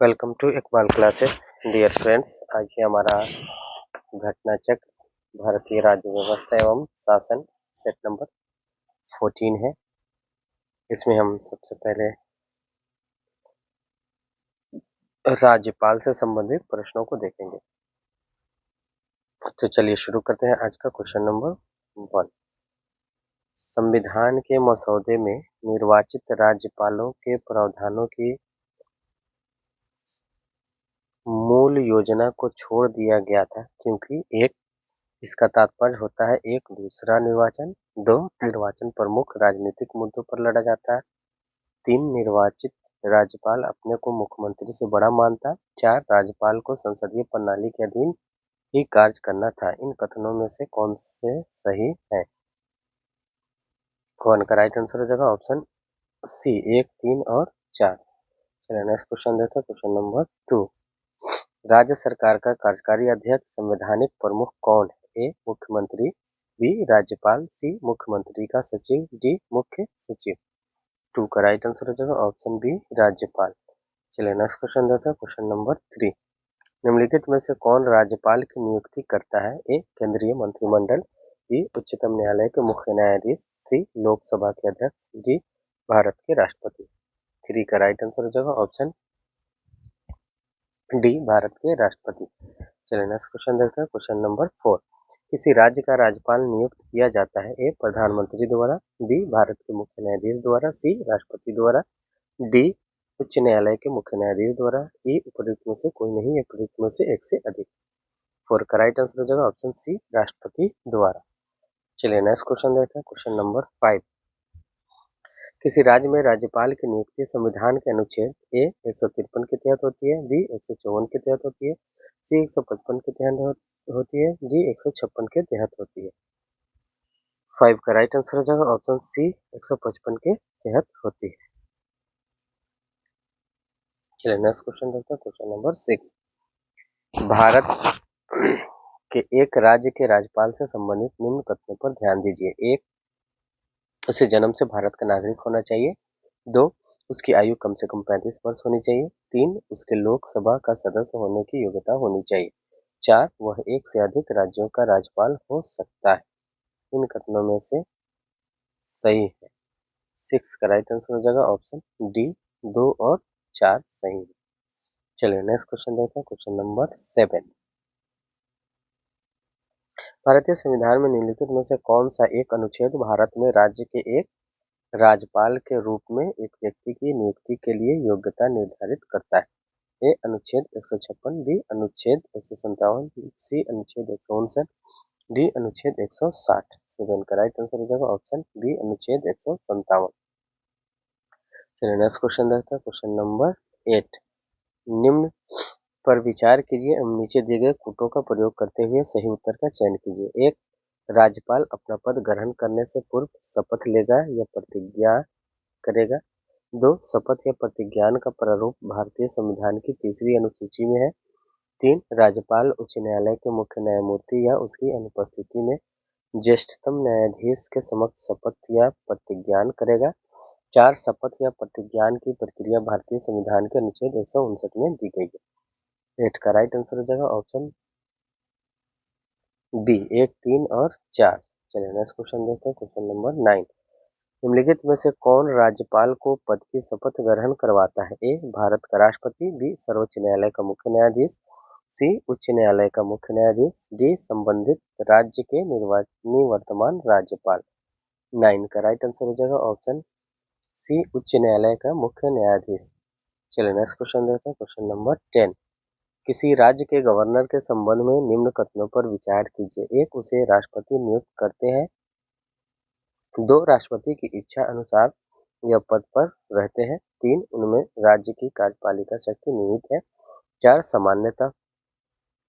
Welcome to Iqbal classes dear friends. आज ही हमारा घटना चक्र भारतीय राज्य व्यवस्था एवं शासन सेट नंबर 14 है। इसमें हम सबसे पहले राज्यपाल से संबंधित प्रश्नों को देखेंगे। तो चलिए शुरू करते हैं आज का क्वेश्चन नंबर 1। संविधान के मसौदे में निर्वाचित राज्यपालों के प्रावधानों की मूल योजना को छोड़ दिया गया था क्योंकि एक इसका तात्पर्य होता है एक दूसरा निर्वाचन, 2 निर्वाचन प्रमुख राजनीतिक मुद्दों पर लड़ा जाता है, 3 निर्वाचित राज्यपाल अपने को मुख्यमंत्री से बड़ा मानता, 4 राज्यपाल को संसदीय प्रणाली के अधीन ही कार्य करना था। इन कथनों में से कौन से सही है? 1 का राइट आंसर हो जाएगा ऑप्शन सी 1, 3 और 4। चलिए नेक्स्ट क्वेश्चन देखते हैं, क्वेश्चन नंबर 2। राज्य सरकार का कार्यकारी अध्यक्ष संवैधानिक प्रमुख कौन है? ए मुख्यमंत्री, बी राज्यपाल, सी मुख्यमंत्री का सचिव, डी मुख्य सचिव। 2 का राइट आंसर हो जाएगा ऑप्शन बी राज्यपाल। चलिए नेक्स्ट क्वेश्चन देखते हैं, क्वेश्चन नंबर 3। निम्नलिखित में से कौन राज्यपाल की नियुक्ति करता है? ए केंद्रीय मंत्रिमंडल, बी उच्चतम न्यायालय के मुख्य न्यायाधीश, सी लोकसभा के अध्यक्ष, डी भारत के राष्ट्रपति। 3 का राइट आंसर हो जाएगा ऑप्शन डी भारत के राष्ट्रपति। चलिए नेक्स्ट क्वेश्चन देखते हैं, क्वेश्चन नंबर 4। किसी राज्य का राज्यपाल नियुक्त किया जाता है? ए प्रधानमंत्री द्वारा, बी भारत के मुख्य न्यायाधीश द्वारा, सी राष्ट्रपति द्वारा, डी उच्च न्यायालय के मुख्य न्यायाधीश द्वारा, ई उपयुक्त में से कोई नहीं, उपयुक्त में से एक से अधिक। 4 का राइट आंसर हो जाएगा ऑप्शन सी राष्ट्रपति द्वारा। चलिए नेक्स्ट क्वेश्चन देखते हैं, क्वेश्चन नंबर 5। किसी राज्य में राज्यपाल की नियुक्ति संविधान के अनुच्छेद ए 153 के तहत होती है, बी 154 के तहत होती है, सी 155 के तहत होती है, डी 156 के तहत होती है। 5 का राइट आंसर हो जाएगा ऑप्शन सी 155 के तहत होती है। चलिए नेक्स्ट क्वेश्चन देखते हैं, क्वेश्चन नंबर 6। भारत के एक राज्य के राज्यपाल से संबंधित निम्न कथनों पर ध्यान दीजिए। 1, उसे जन्म से भारत का नागरिक होना चाहिए। 2, उसकी आयु कम से कम 35 वर्ष होनी चाहिए। 3, उसके लोकसभा का सदस्य होने की योग्यता होनी चाहिए। 4, वह एक से अधिक राज्यों का राज्यपाल हो सकता है। इन कथनों में से सही है। 6 का राइट आंसर हो जाएगा ऑप्शन डी 2 और 4 सही है। चलिए नेक्स्ट क्वेश्चन देखते हैं, क्वेश्चन नंबर 7। भारतीय संविधान में निम्नलिखित में से कौन सा एक अनुच्छेद भारत में राज्य के एक राज्यपाल के रूप में एक व्यक्ति की नियुक्ति के लिए योग्यता निर्धारित करता है? ए अनुच्छेद 156, बी अनुच्छेद 157, सी अनुच्छेद 159, डी अनुच्छेद 160। 7 का राइट आंसर हो जाएगा ऑप्शन बी अनुच्छेद 157। चलिए नेक्स्ट क्वेश्चन देखते हैं, क्वेश्चन नंबर 8। निम्न पर विचार कीजिए एवं नीचे दिए गए कूटों का प्रयोग करते हुए सही उत्तर का चयन कीजिए। 1, राज्यपाल अपना पद ग्रहण करने से पूर्व शपथ लेगा या प्रतिज्ञा करेगा। 2, शपथ या प्रतिज्ञान का प्रारूप भारतीय संविधान की तीसरी अनुसूची में है। 3, राज्यपाल उच्च न्यायालय के मुख्य न्यायमूर्ति या उसकी अनुपस्थिति में ज्येष्ठतम न्यायाधीश के समक्ष शपथ या प्रतिज्ञान करेगा। 4, शपथ या प्रतिज्ञान की प्रक्रिया भारतीय संविधान के अनुच्छेद 159 में दी गई है। 8 का राइट आंसर हो जाएगा ऑप्शन बी 1, 3 और 4। चलिए नेक्स्ट क्वेश्चन देखते हैं, क्वेश्चन नंबर 9। निम्नलिखित में से कौन राज्यपाल को पद की शपथ ग्रहण करवाता है? ए भारत का राष्ट्रपति, बी सर्वोच्च न्यायालय का मुख्य न्यायाधीश, सी उच्च न्यायालय का मुख्य न्यायाधीश, डी संबंधित राज्य के निवर्तमान राज्यपाल। 9 का राइट आंसर हो जाएगा ऑप्शन सी उच्च न्यायालय का मुख्य न्यायाधीश। चलिए नेक्स्ट क्वेश्चन देखते हैं, क्वेश्चन नंबर 10। किसी राज्य के गवर्नर के संबंध में निम्न कथनों पर विचार कीजिए। 1, उसे राष्ट्रपति नियुक्त करते हैं। 2, राष्ट्रपति की इच्छा अनुसार यह पद पर रहते हैं। 3, उनमें राज्य की कार्यपालिका शक्ति निहित है। 4, सामान्यतः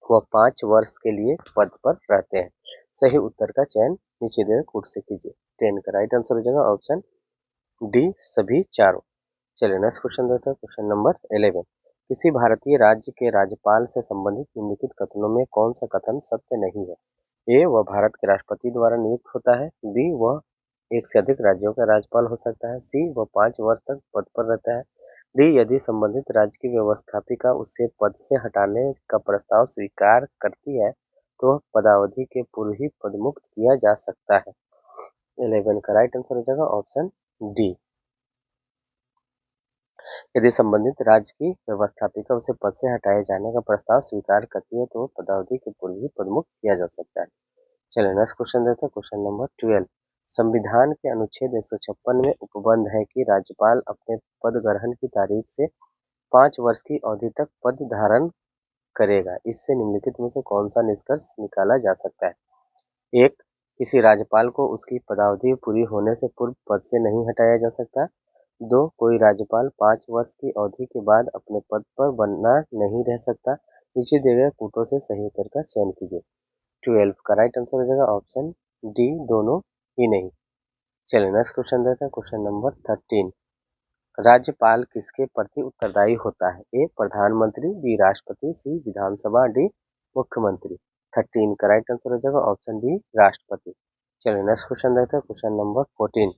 वह 5 वर्ष के लिए पद पर रहते हैं। सही उत्तर का चयन नीचे दिए कूट से कीजिए। 10 का राइट आंसर हो जाएगा ऑप्शन डी सभी चारों। चलिए नेक्स्ट क्वेश्चन देखते हैं, क्वेश्चन नंबर 11। किसी भारतीय राज्य के राज्यपाल से संबंधित निम्नलिखित कथनों में कौन सा कथन सत्य नहीं है? ए, वह भारत के राष्ट्रपति द्वारा नियुक्त होता है। बी, वह एक से अधिक राज्यों का राज्यपाल हो सकता है। सी, वह 5 वर्ष तक पद पर रहता है। डी, यदि संबंधित राज्य की व्यवस्थापिका उसे पद से हटाने का प्रस्ताव स्वीकार करती है तो वह पदावधि के पूर्व ही पदमुक्त किया जा सकता है। 11 का राइट आंसर हो जाएगा ऑप्शन डी। यदि संबंधित राज्य की व्यवस्थापिका उसे पद से हटाए जाने का प्रस्ताव स्वीकार करती है तो वह पदावधि के पूर्व ही पदमुक्त किया जा सकता है। चलिए नेक्स्ट क्वेश्चन देते हैं, क्वेश्चन नंबर 12। संविधान के अनुच्छेद 156 में उपबंध है कि राज्यपाल अपने पद ग्रहण की तारीख से 5 वर्ष की अवधि तक पद धारण करेगा। इससे निम्नलिखित में से कौन सा निष्कर्ष निकाला जा सकता है? एक, किसी राज्यपाल को उसकी पदावधि पूरी होने से पूर्व पद से नहीं हटाया जा सकता। दो, कोई राज्यपाल 5 वर्ष की अवधि के बाद अपने पद पर बना नहीं रह सकता। नीचे दिए गए कूटों से सही उत्तर का चयन कीजिए। 12 का राइट आंसर हो जाएगा ऑप्शन डी, दोनों ही नहीं। चलिए नेक्स्ट क्वेश्चन देते हैं, क्वेश्चन नंबर 13। राज्यपाल किसके प्रति उत्तरदायी होता है? ए, प्रधानमंत्री, बी, राष्ट्रपति, सी, विधानसभा, डी, मुख्यमंत्री। 13 का राइट आंसर हो जाएगा ऑप्शन बी, राष्ट्रपति। चलिए नेक्स्ट क्वेश्चन देखते हैं, क्वेश्चन नंबर 14।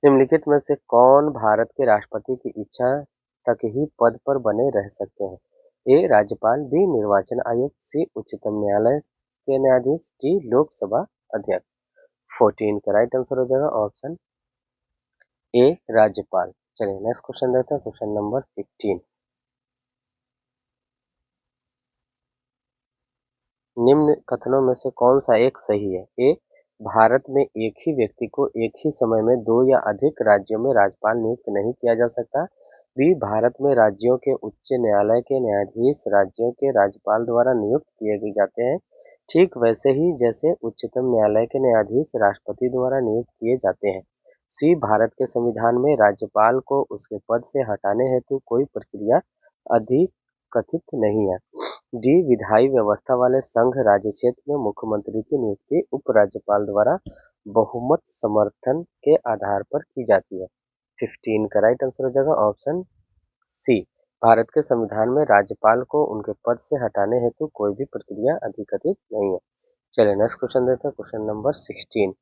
निम्नलिखित में से कौन भारत के राष्ट्रपति की इच्छा तक ही पद पर बने रह सकते हैं? ए, राज्यपाल, बी, निर्वाचन आयोग, सी, उच्चतम न्यायालय के न्यायाधीश, डी, लोकसभा अध्यक्ष। 14 का राइट आंसर हो जाएगा ऑप्शन ए, राज्यपाल। चलिए नेक्स्ट क्वेश्चन देखते हैं, क्वेश्चन नंबर 15। निम्न कथनों में से कौन सा एक सही है? ए, भारत में एक ही व्यक्ति को एक ही समय में दो या अधिक राज्यों में राज्यपाल नियुक्त नहीं किया जा सकता। बी, भारत में राज्यों के उच्च न्यायालय के न्यायाधीश राज्यों के राज्यपाल द्वारा नियुक्त किए जाते हैं, ठीक वैसे ही जैसे उच्चतम न्यायालय के न्यायाधीश राष्ट्रपति द्वारा नियुक्त किए जाते हैं। सी, भारत के संविधान में राज्यपाल को उसके पद से हटाने हेतु कोई प्रक्रिया अधिकथित नहीं है। डी, विधायी व्यवस्था वाले संघ राज्य क्षेत्र में मुख्यमंत्री की नियुक्ति उपराज्यपाल द्वारा बहुमत समर्थन के आधार पर की जाती है। 15 का राइट आंसर हो जाएगा ऑप्शन सी, भारत के संविधान में राज्यपाल को उनके पद से हटाने हेतु कोई भी प्रक्रिया अधिकथित नहीं है। चलिए नेक्स्ट क्वेश्चन देते हैं, क्वेश्चन नंबर 16।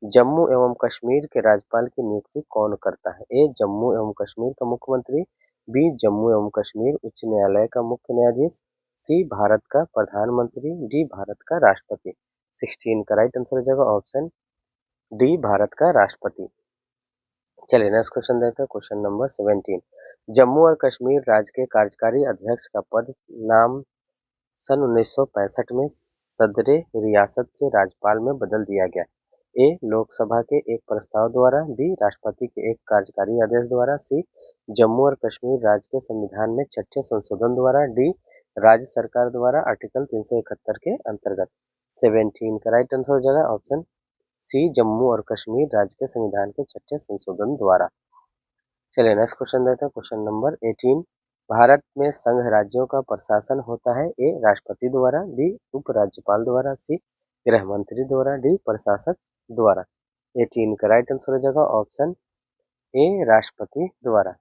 जम्मू एवं कश्मीर के राज्यपाल की नियुक्ति कौन करता है? ए, जम्मू एवं कश्मीर का मुख्यमंत्री, बी, जम्मू एवं कश्मीर उच्च न्यायालय का मुख्य न्यायाधीश, सी, भारत का प्रधानमंत्री, डी, भारत का राष्ट्रपति। 16 का राइट आंसर हो जाएगा ऑप्शन डी, भारत का राष्ट्रपति। चलिए नेक्स्ट क्वेश्चन देखते हैं, क्वेश्चन नंबर 17। जम्मू और कश्मीर राज्य के कार्यकारी अध्यक्ष का पद नाम सन 1965 में सदरे रियासत से राज्यपाल में बदल दिया गया। ए, लोकसभा के एक प्रस्ताव द्वारा, बी, राष्ट्रपति के एक कार्यकारी आदेश द्वारा, सी, जम्मू और कश्मीर राज्य के संविधान में छठे संशोधन द्वारा, डी, राज्य सरकार द्वारा आर्टिकल 371 के अंतर्गत। 17 का राइट आंसर हो जाएगा ऑप्शन सी, जम्मू और कश्मीर राज्य के संविधान के छठे संशोधन द्वारा। चलिए नेक्स्ट क्वेश्चन देखते हैं, क्वेश्चन नंबर 18। भारत में संघ राज्यों का प्रशासन होता है? ए, राष्ट्रपति द्वारा, बी, उपराज्यपाल द्वारा, सी, गृह मंत्री द्वारा, डी, प्रशासक द्वारा। 18 का राइट आंसर हो जाएगा ऑप्शन ए, राष्ट्रपति द्वारा।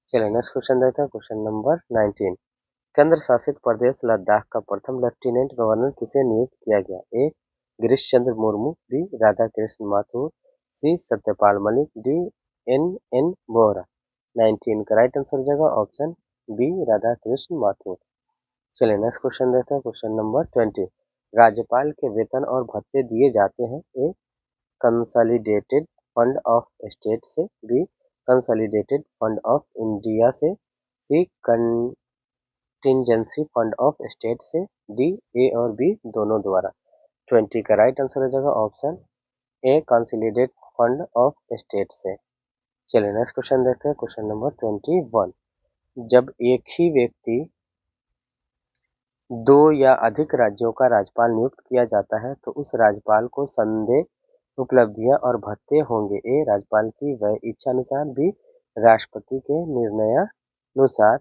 चलिए नेक्स्ट क्वेश्चन देखते हैं, क्वेश्चन नंबर 19। केंद्र शासित प्रदेश लद्दाख का प्रथम लेफ्टिनेंट गवर्नर किसे नियुक्त किया गया? A, Girish Chandra Murmu, B, Radha Krishna Mathur, C, Satyapal Malik, D, N N Vohra. 19 का राइट आंसर हो जाएगा ऑप्शन बी, राधा कृष्ण माथुर। चलिए नेक्स्ट क्वेश्चन देखते हैं, क्वेश्चन नंबर 20। राज्यपाल के वेतन और भत्ते दिए जाते हैं? A, consolidated fund of state से, B, consolidated fund of India से, C, contingency fund of state से, डी, ए और बी दोनों द्वारा। 20 का राइट आंसर हो जाएगा option A, consolidated fund of state से। चलिए नेक्स्ट क्वेश्चन देखते हैं, क्वेश्चन नंबर 21। जब एक ही व्यक्ति दो या अधिक राज्यों का राज्यपाल नियुक्त किया जाता है तो उस राज्यपाल को संदेह उपलब्धियां और भत्ते होंगे? ए, राज्यपाल की वह इच्छा अनुसार, बी, राष्ट्रपति के निर्णयानुसार,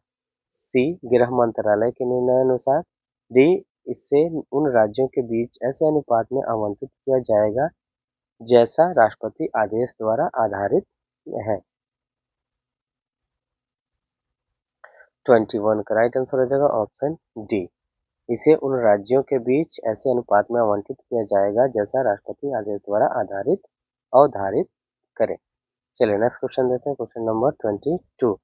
सी, गृह मंत्रालय के निर्णयानुसार, डी, इसे उन राज्यों के बीच ऐसे अनुपात में आवंटित किया जाएगा जैसा राष्ट्रपति आदेश द्वारा आधारित है। 21 का राइट आंसर हो जाएगा ऑप्शन डी, इसे उन राज्यों के बीच ऐसे अनुपात में आवंटित किया जाएगा जैसा राष्ट्रपति आदेश द्वारा आधारित अवधारित करें। चलिए नेक्स्ट क्वेश्चन देते हैं, क्वेश्चन नंबर 22।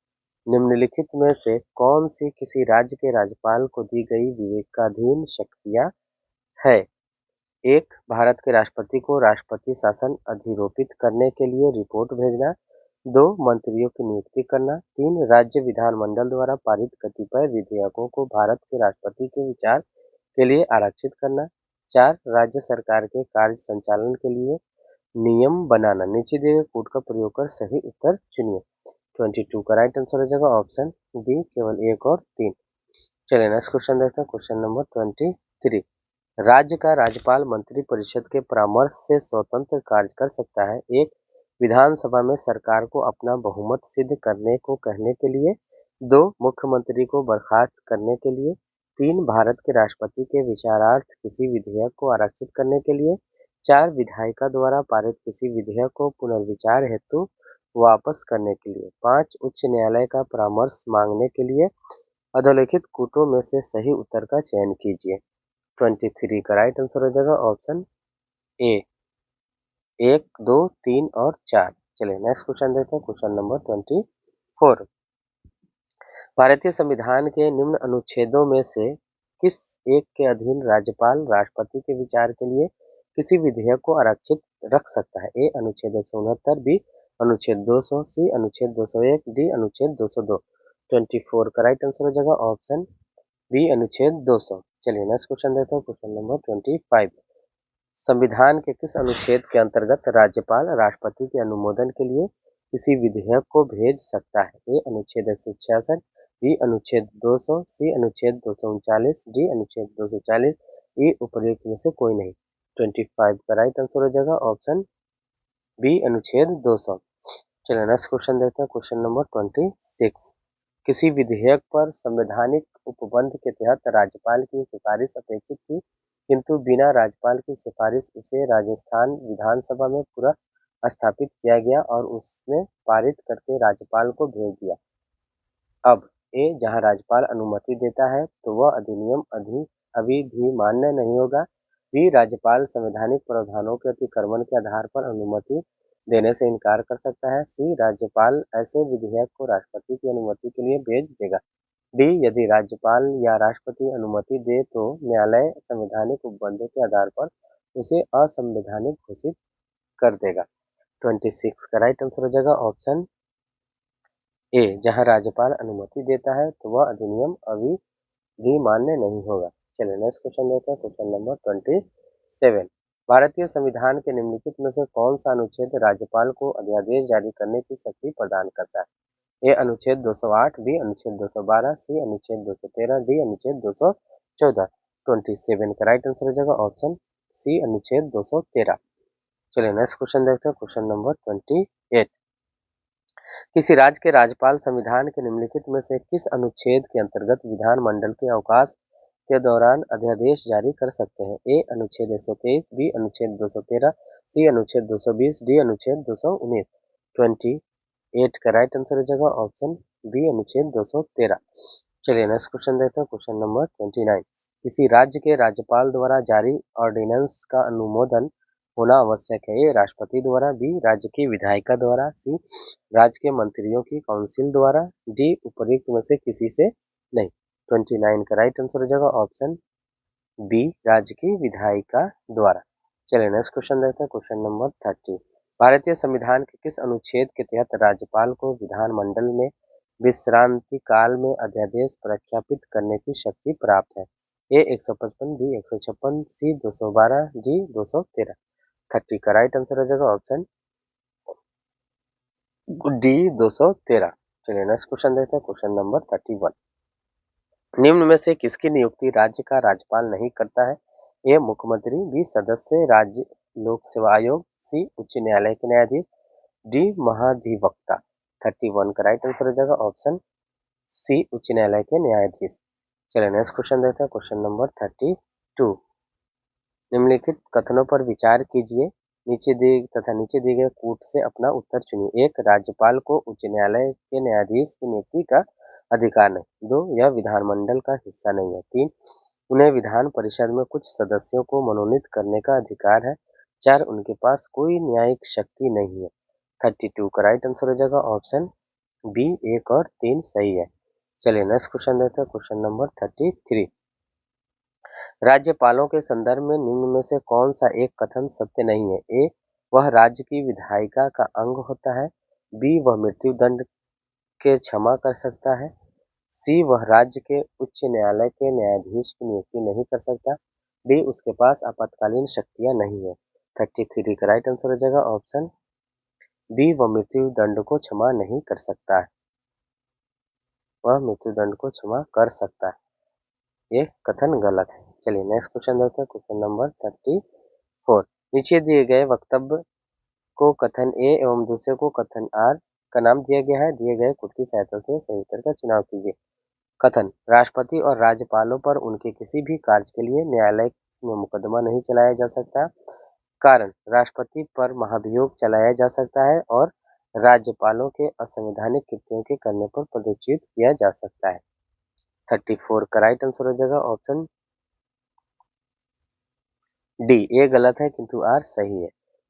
निम्नलिखित में से कौन सी किसी राज्य के राज्यपाल को दी गई विवेकाधीन शक्तियां है? एक, भारत के राष्ट्रपति को राष्ट्रपति शासन अधिरोपित करने के लिए रिपोर्ट भेजना। दो, मंत्रियों की नियुक्ति करना। तीन, राज्य विधानमंडल द्वारा पारित कतिपय विधेयकों को भारत के राष्ट्रपति के विचार के लिए आरक्षित करना। चार, राज्य सरकार के कार्य संचालन के लिए नियम बनाना। नीचे दिए गए कोड का प्रयोग कर सही उत्तर चुनिए। 22 का राइट आंसर हो जाएगा ऑप्शन बी, केवल एक और तीन। चलिए नेक्स्ट क्वेश्चन देखते हैं, क्वेश्चन नंबर 23। राज्य का राज्यपाल मंत्रिपरिषद के परामर्श से स्वतंत्र कार्य कर सकता है। एक, विधानसभा में सरकार को अपना बहुमत सिद्ध करने को कहने के लिए। दो, मुख्यमंत्री को बर्खास्त करने के लिए। तीन, भारत के राष्ट्रपति के विचारार्थ किसी विधेयक को आरक्षित करने के लिए। चार, विधायिका द्वारा पारित किसी विधेयक को पुनर्विचार हेतु वापस करने के लिए। पांच, उच्च न्यायालय का परामर्श मांगने के लिए। अधोलिखित कूटों में से सही उत्तर का चयन कीजिए। 23 का राइट आंसर हो जाएगा ऑप्शन ए, एक, दो, तीन और चार। चलिए नेक्स्ट क्वेश्चन देखते हैं, क्वेश्चन नंबर 24। भारतीय संविधान के निम्न अनुच्छेदों में से किस एक के अधीन राज्यपाल राष्ट्रपति के विचार के लिए किसी विधेयक को आरक्षित रख सकता है? ए, अनुच्छेद 169। बी, अनुच्छेद 200। सी, अनुच्छेद 201। डी, अनुच्छेद 202। 24 का राइट आंसर हो जाएगा ऑप्शन बी, अनुच्छेद 200। चलिए नेक्स्ट क्वेश्चन देखते हैं, क्वेश्चन नंबर 25। संविधान के किस अनुच्छेद के अंतर्गत राज्यपाल राष्ट्रपति के अनुमोदन के लिए किसी विधेयक को भेज सकता है? ए, अनुच्छेद 166। बी, अनुच्छेद 200। सी, अनुच्छेद 239। डी, अनुच्छेद 240। ई उपर्युक्त में से कोई नहीं। 25 का राइट आंसर हो जाएगा ऑप्शन बी, अनुच्छेद 200। चलिए नेक्स्ट क्वेश्चन देखते हैं, क्वेश्चन नंबर 26। किसी विधेयक पर संवैधानिक उपबंध के तहत राज्यपाल की सिफारिश अपेक्षित थी, किंतु बिना राज्यपाल की सिफारिश उसे राजस्थान विधानसभा में पुनः स्थापित किया गया और उसने पारित करके राज्यपाल को भेज दिया। अब ए, जहां राज्यपाल अनुमति देता है तो वह अधिनियम अभी भी मान्य नहीं होगा। बी, राज्यपाल संवैधानिक प्रावधानों के अतिक्रमण के आधार पर अनुमति देने से इनकार कर सकता है। सी, राज्यपाल ऐसे विधेयक को राष्ट्रपति की अनुमति के लिए भेज देगा। डी, यदि राज्यपाल या राष्ट्रपति अनुमति दे तो न्यायालय संवैधानिक उपबंधों के आधार पर उसे असंवैधानिक घोषित कर देगा। 26 का राइट आंसर हो जाएगा ऑप्शन ए, जहां राज्यपाल अनुमति देता है तो वह अधिनियम अभी भी मान्य नहीं होगा। चलिए नेक्स्ट क्वेश्चन देखते हैं, क्वेश्चन नंबर 27। भारतीय संविधान के निम्नलिखित में से कौन सा अनुच्छेद राज्यपाल को अध्यादेश जारी करने की शक्ति प्रदान करता है? ए, अनुच्छेद 208। बी, अनुच्छेद 212। सी, अनुच्छेद 213। डी, अनुच्छेद 214। 27 का राइट आंसर हो जाएगा ऑप्शन सी, अनुच्छेद 213। चलिए नेक्स्ट क्वेश्चन देखते हैं, क्वेश्चन नंबर 28। किसी राज्य के राज्यपाल संविधान के निम्नलिखित में से किस अनुच्छेद के अंतर्गत विधानमंडल के अवकाश के दौरान अध्यादेश जारी कर सकते हैं? ए, अनुच्छेद 123। बी, अनुच्छेद 213। सी, अनुच्छेद 220। डी, अनुच्छेद 219। 28 का राइट आंसर हो जाएगा ऑप्शन बी, अनुच्छेद 213। चलिए नेक्स्ट क्वेश्चन देखते हैं, क्वेश्चन नंबर 29। किसी राज्य के राज्यपाल द्वारा जारी ऑर्डिनेंस का अनुमोदन होना आवश्यक है। ए, राष्ट्रपति द्वारा। बी, राज्य की विधायिका द्वारा। सी, राज्य के मंत्रियों की काउंसिल द्वारा। डी, उपर्युक्त में से किसी से नहीं। 29 का राइट आंसर हो जाएगा ऑप्शन बी, राज्य की विधायिका द्वारा। चलिए नेक्स्ट क्वेश्चन देखते हैं, क्वेश्चन नंबर 30। भारतीय संविधान के किस अनुच्छेद के तहत राज्यपाल को विधानमंडल में विश्रांति काल में अध्यादेश प्रख्यापित करने की शक्ति प्राप्त है? ए, 155। बी, 156। सी, 212। डी, 213। 30 का राइट आंसर हो जाएगा ऑप्शन डी, 213। चलिए नेक्स्ट क्वेश्चन देखते हैं, क्वेश्चन नंबर 31। निम्न में से किसकी नियुक्ति राज्य का राज्यपाल नहीं करता है? ए, मुख्यमंत्री। बी, सदस्य राज्य लोक सेवा आयोग। सी, उच्च न्यायालय के न्यायाधीश। डी, महाधिवक्ता। 31 का राइट आंसर हो जाएगा ऑप्शन सी, उच्च न्यायालय के न्यायाधीश। चलिए नेक्स्ट क्वेश्चन देखते हैं, क्वेश्चन नंबर 32। निम्नलिखित कथनों पर विचार कीजिए, नीचे दिए गए कूट से अपना उत्तर चुनिए। एक, राज्यपाल को उच्च न्यायालय के न्यायाधीश की नियुक्ति का अधिकार नहीं। दो, यह विधानमंडल का हिस्सा नहीं है। तीन, उन्हें विधान परिषद में कुछ सदस्यों को मनोनीत करने का अधिकार है। 4 उनके पास कोई न्यायिक शक्ति नहीं है। 32 का राइट आंसर हो जाएगा ऑप्शन बी 1 और 3 सही है। चलिए नेक्स्ट क्वेश्चन देखते हैं, क्वेश्चन नंबर 33। राज्यपालों के संदर्भ में निम्न में से कौन सा एक कथन सत्य नहीं है? ए, वह राज्य की विधायिका का अंग होता है। बी, वह मृत्यु दंड के क्षमा कर सकता है। सी, वह राज्य के उच्च न्यायालय के न्यायाधीश की नियुक्ति नहीं कर सकता। डी, उसके पास आपातकालीन शक्तियां नहीं है। 33 का राइट आंसर हो जाएगा ऑप्शन बी, वह मृत्यु दंड को क्षमा नहीं कर सकता है। वह मृत्यु दंड को क्षमा कर सकता है, ये कथन गलत है। चलिए नेक्स्ट क्वेश्चन देखते हैं, क्वेश्चन नंबर 34। नीचे दिए गए वक्तव्य को कथन ए एवं दूसरे को कथन आर का नाम दिया गया है। दिए गए कोड की सहायता से सही उत्तर का चुनाव कीजिए। कथन, राष्ट्रपति और राज्यपालों पर उनके किसी भी कार्य के लिए न्यायालय में मुकदमा नहीं चलाया जा सकता। कारण, राष्ट्रपति पर महाभियोग चलाया जा सकता है और राज्यपालों के असंवैधानिक कृत्यों के करने पर पदच्युत किया जा सकता है। 34 का राइट आंसर हो जाएगा ऑप्शन डी। ए गलत है किंतु आर सही है।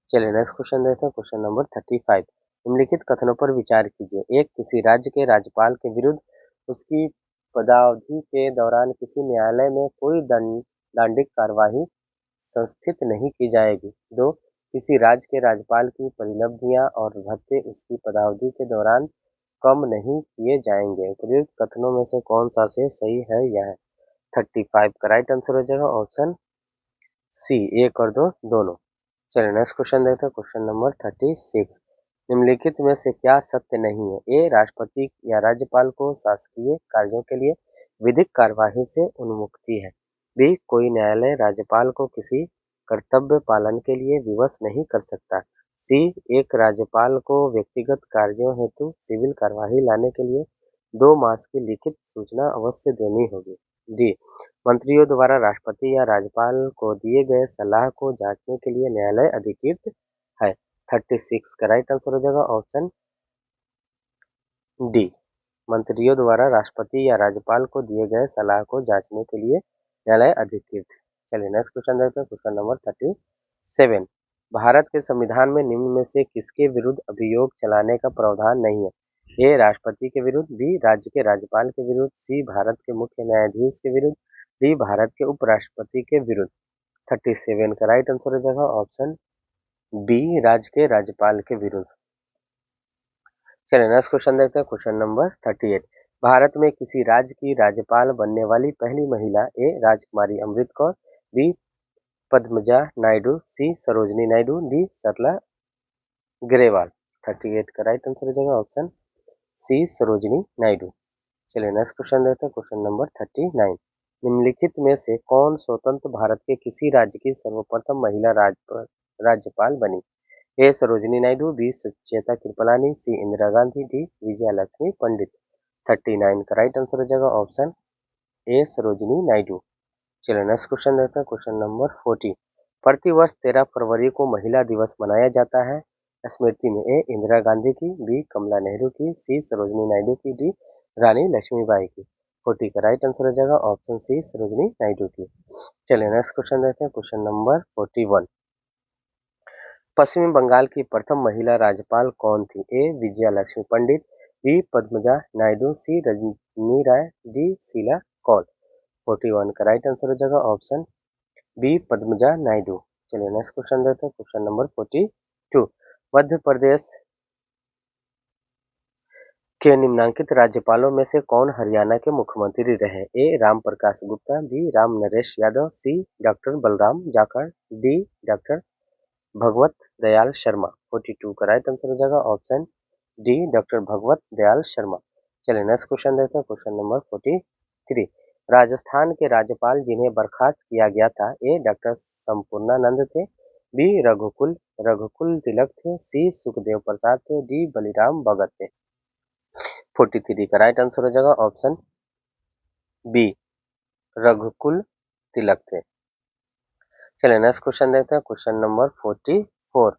चलिए नेक्स्ट क्वेश्चन देखते हैं, क्वेश्चन नंबर 35। निम्नलिखित कथनों पर विचार कीजिए। एक, किसी राज्य के राज्यपाल के विरुद्ध उसकी पदावधि के दौरान किसी न्यायालय में कोई दंडात्मक कार्यवाही संस्थित नहीं की जाएगी। दो, किसी राज्य के राज्यपाल की परिलब्धियां और भत्ते उसकी पदावधि के दौरान कम नहीं किए जाएंगे। उपर्युक्त कथनों में से कौन सा से सही है? यह 35 का राइट आंसर हो जाएगा ऑप्शन सी, 1 और 2 दोनों। चलिए नेक्स्ट क्वेश्चन देखते हैं, क्वेश्चन नंबर 36। निम्नलिखित में से क्या सत्य नहीं है? ए, राष्ट्रपति या राज्यपाल को शासकीय कार्यों के लिए विधिक कार्यवाही से उन्मुक्ति है। बी, कोई न्यायालय राज्यपाल को किसी कर्तव्य पालन के लिए विवश नहीं कर सकता। सी, एक राज्यपाल को व्यक्तिगत कार्यों हेतु सिविल कार्यवाही लाने के लिए 2 मास की लिखित सूचना अवश्य देनी होगी। डी, मंत्रियों द्वारा राष्ट्रपति या राज्यपाल को दिए गए सलाह को जांचने के लिए न्यायालय अधिकृत है। 36 का राइट आंसर हो जाएगा ऑप्शन डी, मंत्रियों द्वारा राष्ट्रपति या राज्यपाल को दिए गए सलाह को जांचने के लिए न्यायालय अधिकृत है। चलिए नेक्स्ट क्वेश्चन देखते हैं, क्वेश्चन नंबर 37। भारत के संविधान में निम्न में से किसके विरुद्ध अभियोग चलाने का प्रावधान नहीं है? ए, राष्ट्रपति के विरुद्ध। बी, राज्य के राज्यपाल के विरुद्ध। सी, भारत के मुख्य न्यायाधीश के विरुद्ध। डी, भारत के उपराष्ट्रपति के विरुद्ध। 37 का राइट आंसर हो जाएगा ऑप्शन बी, राज्य के राज्यपाल के विरुद्ध। चलिए नेक्स्ट क्वेश्चन देखते हैं, क्वेश्चन नंबर 38। भारत में किसी राज्य की राज्यपाल बनने वाली पहली महिला? ए, राजकुमारी अमृत कौर। बी, पद्मजा नायडू। सी, सरोजनी नायडू। डी, सरला ग्रेवाल। 38 का राइट आंसर हो जाएगा ऑप्शन सी, सरोजनी नायडू। चलिए नेक्स्ट क्वेश्चन देखते हैं, क्वेश्चन नंबर 39। निम्नलिखित में से कौन स्वतंत्र भारत के किसी राज्य की सर्वप्रथम महिला राज्यपाल बनी? ए, सरोजनी नायडू। बी, सुचेता कृपलानी। सी, इंदिरा गांधी। डी, विजया लक्ष्मी पंडित। 39 का राइट आंसर हो जाएगा ऑप्शन ए, सरोजनी नायडू। चलिए नेक्स्ट क्वेश्चन देखते हैं, क्वेश्चन नंबर 40। प्रतिवर्ष 13 फरवरी को महिला दिवस मनाया जाता है स्मृति में? ए, इंदिरा गांधी की। बी, कमला नेहरू की। सी, सरोजनी नायडू की। डी, रानी लक्ष्मीबाई की। 40 का राइट आंसर हो जाएगा ऑप्शन सी, सरोजनी नायडू की। चलिए नेक्स्ट क्वेश्चन देखते हैं, क्वेश्चन नंबर 41। पश्चिम बंगाल की प्रथम महिला राज्यपाल कौन थी? ए, विजया लक्ष्मी पंडित। बी, पद्मजा नायडू। सी, रजनी राय। डी, शीला कौल। 41 का राइट आंसर हो जाएगा ऑप्शन बी, पद्मजा नायडू। चलिए नेक्स्ट क्वेश्चन देखते हैं, क्वेश्चन नंबर 42। मध्य प्रदेश के निम्नलिखित राज्यपालों में से कौन हरियाणा के मुख्यमंत्री रहे? A, Ram Prakash Gupta. B, Ram Naresh Yadav. C, doctor Balram Jakhar. D, doctor Bhagwat Dayal Sharma. 42 का राइट आंसर हो जाएगा option D, doctor Bhagwat Dayal Sharma. चलिए नेक्स्ट क्वेश्चन देखते हैं, क्वेश्चन नंबर 43। राजस्थान के राज्यपाल जिन्हें बर्खास्त किया गया था? ए, डॉक्टर संपूर्णानंद थे। बी, रघुकुल रघुकुल तिलक थे। सी, सुखदेव प्रसाद थे। डी, बलिराम भगत थे। 43 का राइट आंसर हो जाएगा ऑप्शन बी, रघुकुल तिलक थे। चलिए नेक्स्ट क्वेश्चन देखते हैं, क्वेश्चन नंबर 44।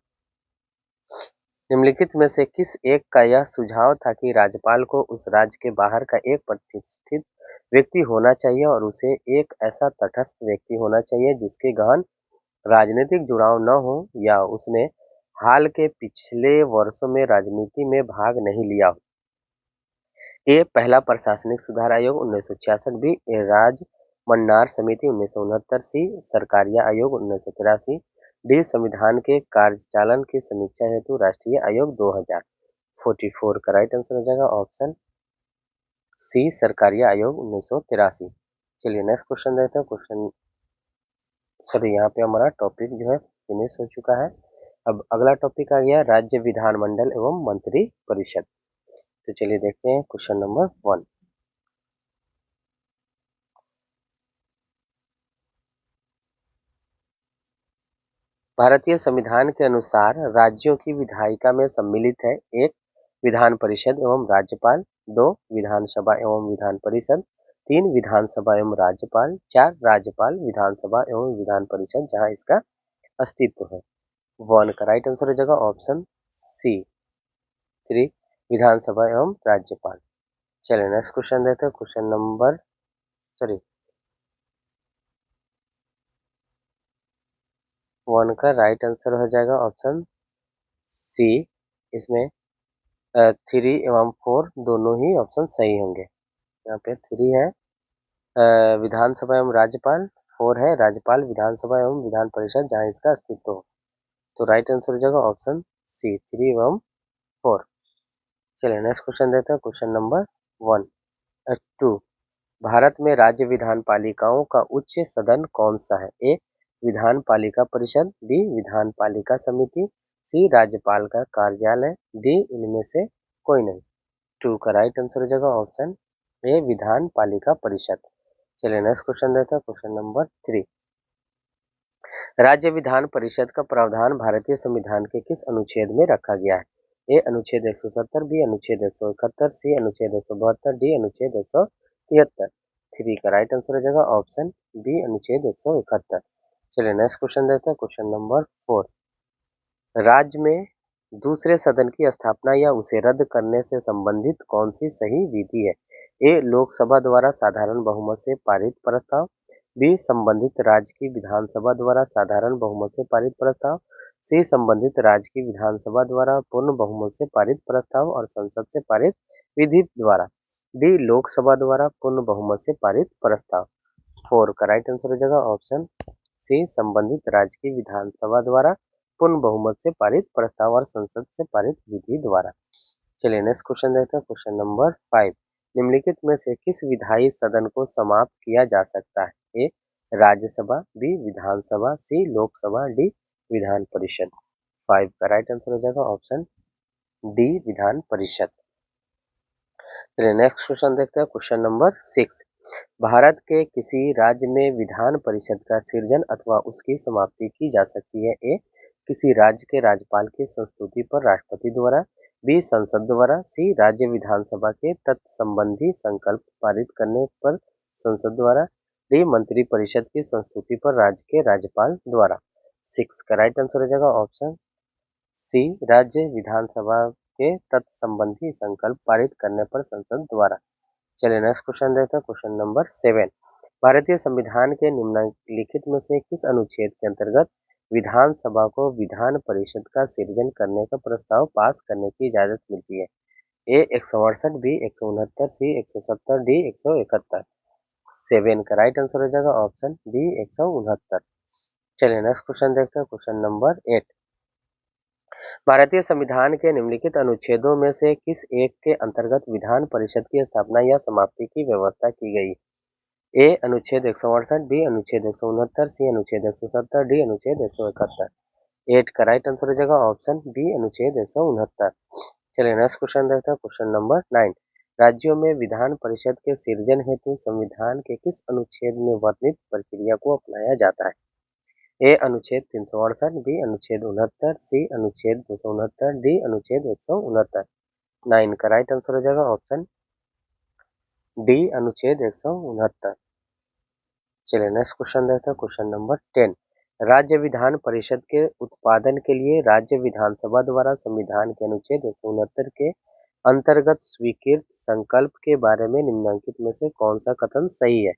निम्नलिखित में से किस एक का यह सुझाव था कि राज्यपाल को उस राज्य के बाहर का एक प्रतिष्ठित व्यक्ति होना चाहिए और उसे एक ऐसा तटस्थ व्यक्ति होना चाहिए जिसके गहन राजनीतिक जुड़ाव न हो या उसने हाल के पिछले वर्षों में राजनीति में भाग नहीं लिया हो। ए पहला प्रशासनिक सुधार आयोग 1966 बी राज मन्नार समिति 1969 सी सरकारिया आयोग 1983 डी संविधान के कार्यचालन की समीक्षा हेतु राष्ट्रीय आयोग 2044 का राइट आंसर हो जाएगा ऑप्शन सी सरकारिया आयोग 1983। चलिए नेक्स्ट क्वेश्चन देखते हैं। क्वेश्चन सॉरी यहाँ पे हमारा टॉपिक जो है फिनिश हो चुका है। अब अगला टॉपिक आ गया राज्य विधानमंडल एवं मंत्री परिषद। तो चलिए देखते हैं क्वेश्चन नंबर 1। भारतीय संविधान के अनुसार राज्यों की विधायिका में सम्मिलित है एक विधान परिषद एवं राज्यपाल, दो विधानसभा एवं विधान परिषद, तीन विधानसभा एवं राज्यपाल, चार राज्यपाल विधानसभा एवं विधान परिषद जहां इसका अस्तित्व है। 1 का राइट आंसर हो जाएगा ऑप्शन सी 3 विधानसभा एवं राज्यपाल। चलिए नेक्स्ट क्वेश्चन देते हैं। क्वेश्चन नंबर सॉरी 1 का राइट आंसर हो जाएगा ऑप्शन सी। इसमें 3 एवं 4 दोनों ही ऑप्शन सही होंगे। यहाँ पे 3 है विधानसभा एवं राज्यपाल, 4 है राज्यपाल विधानसभा एवं विधान परिषद जहाँ इसका अस्तित्व हो। तो राइट आंसर हो जाएगा ऑप्शन सी 3 एवं 4। चलिए नेक्स्ट क्वेश्चन देते हैं। क्वेश्चन नंबर 2 भारत में राज्य विधान पालिकाओं का उच्च सदन कौन सा है? ए विधान पालिका परिषद, बी विधान पालिका समिति, सी राज्यपाल का कार्यालय, डी इनमें से कोई नहीं। 2 का राइट आंसर हो जाएगा ऑप्शन ए विधान पालिका परिषद। चलिए नेक्स्ट क्वेश्चन देते हैं। क्वेश्चन नंबर 3 राज्य विधान परिषद का प्रावधान भारतीय संविधान के किस अनुच्छेद में रखा गया है? ए अनुच्छेद 170, बी अनुच्छेद 171, सी अनुच्छेद 172, डी अनुच्छेद 173। 3 का राइट आंसर हो जाएगा ऑप्शन बी अनुच्छेद 171। चलिए नेक्स्ट क्वेश्चन देते हैं। क्वेश्चन नंबर 4 राज्य में दूसरे सदन की स्थापना या उसे रद्द करने से संबंधित कौन सी सही विधि है? ए लोकसभा द्वारा साधारण बहुमत से पारित प्रस्ताव, बी संबंधित राज्य की विधानसभा द्वारा साधारण बहुमत से पारित प्रस्ताव, सी संबंधित राज्य की विधानसभा द्वारा पूर्ण बहुमत से पारित प्रस्ताव और संसद से पारित विधि द्वारा, डी लोकसभा द्वारा पूर्ण बहुमत से पारित प्रस्ताव। 4 का राइट आंसर हो जाएगा ऑप्शन सी संबंधित राज्य की विधानसभा द्वारा पूर्ण बहुमत से पारित प्रस्ताव और संसद से पारित विधि द्वारा। चलिए नेक्स्ट क्वेश्चन देखते हैं। क्वेश्चन नंबर 5 निम्नलिखित में से किस विधायी सदन को समाप्त किया जा सकता है? ए राज्यसभा, बी विधानसभा, सी लोकसभा, डी विधान परिषद। 5 का राइट आंसर हो जाएगा ऑप्शन डी विधान परिषद। चलिए नेक्स्ट क्वेश्चन देखते हैं। क्वेश्चन नंबर 6 भारत के किसी राज्य में विधान परिषद का सृजन अथवा उसकी समाप्ति की जा सकती है? ए किसी राज्य के राज्यपाल की संस्तुति पर राष्ट्रपति द्वारा, बी संसद द्वारा, सी राज्य विधानसभा के तत्संबंधी संकल्प पारित करने पर संसद द्वारा, डी मंत्री परिषद की संस्तुति पर राज्य के राज्यपाल द्वारा। 6 का राइट आंसर हो जाएगा ऑप्शन सी राज्य विधानसभा के तत्संबंधी संकल्प पारित करने पर संसद द्वारा। चलिए नेक्स्ट क्वेश्चन देखते हैं। क्वेश्चन नंबर 7 भारतीय संविधान के निम्नलिखित में से किस अनुच्छेद के अंतर्गत विधानसभा को विधान परिषद का सृजन करने का प्रस्ताव पास करने की इजाजत मिलती है? ए 168, बी 169, सी 170, डी 171। 7 का राइट आंसर हो जाएगा ऑप्शन बी 169। चलिए नेक्स्ट क्वेश्चन देखते हैं। क्वेश्चन नंबर 8 भारतीय संविधान के निम्नलिखित अनुच्छेदों में से किस एक के अंतर्गत विधान परिषद की स्थापना या समाप्ति की व्यवस्था की गई? ए अनुच्छेद 168, बी अनुच्छेद 169, सी अनुच्छेद 170, डी अनुच्छेद 171। 8 का राइट आंसर हो जाएगा ऑप्शन बी अनुच्छेद 169। चलिए नेक्स्ट क्वेश्चन देखते हैं। क्वेश्चन नंबर 9 राज्यों में विधान परिषद के सृजन हेतु संविधान के किस अनुच्छेद में वर्णित प्रक्रिया को अपनाया जाता है? ए अनुच्छेद 368, बी अनुच्छेद 69, सी अनुच्छेद 269, डी अनुच्छेद 169। 9 का राइट आंसर हो जाएगा ऑप्शन डी अनुच्छेद 169। चलिए नेक्स्ट क्वेश्चन देखते हैं। क्वेश्चन नंबर 10 राज्य विधान परिषद के उत्पादन के लिए राज्य विधानसभा द्वारा संविधान के अनुच्छेद 169 के अंतर्गत स्वीकृत संकल्प के बारे में निम्नलिखित में से कौन सा कथन सही है?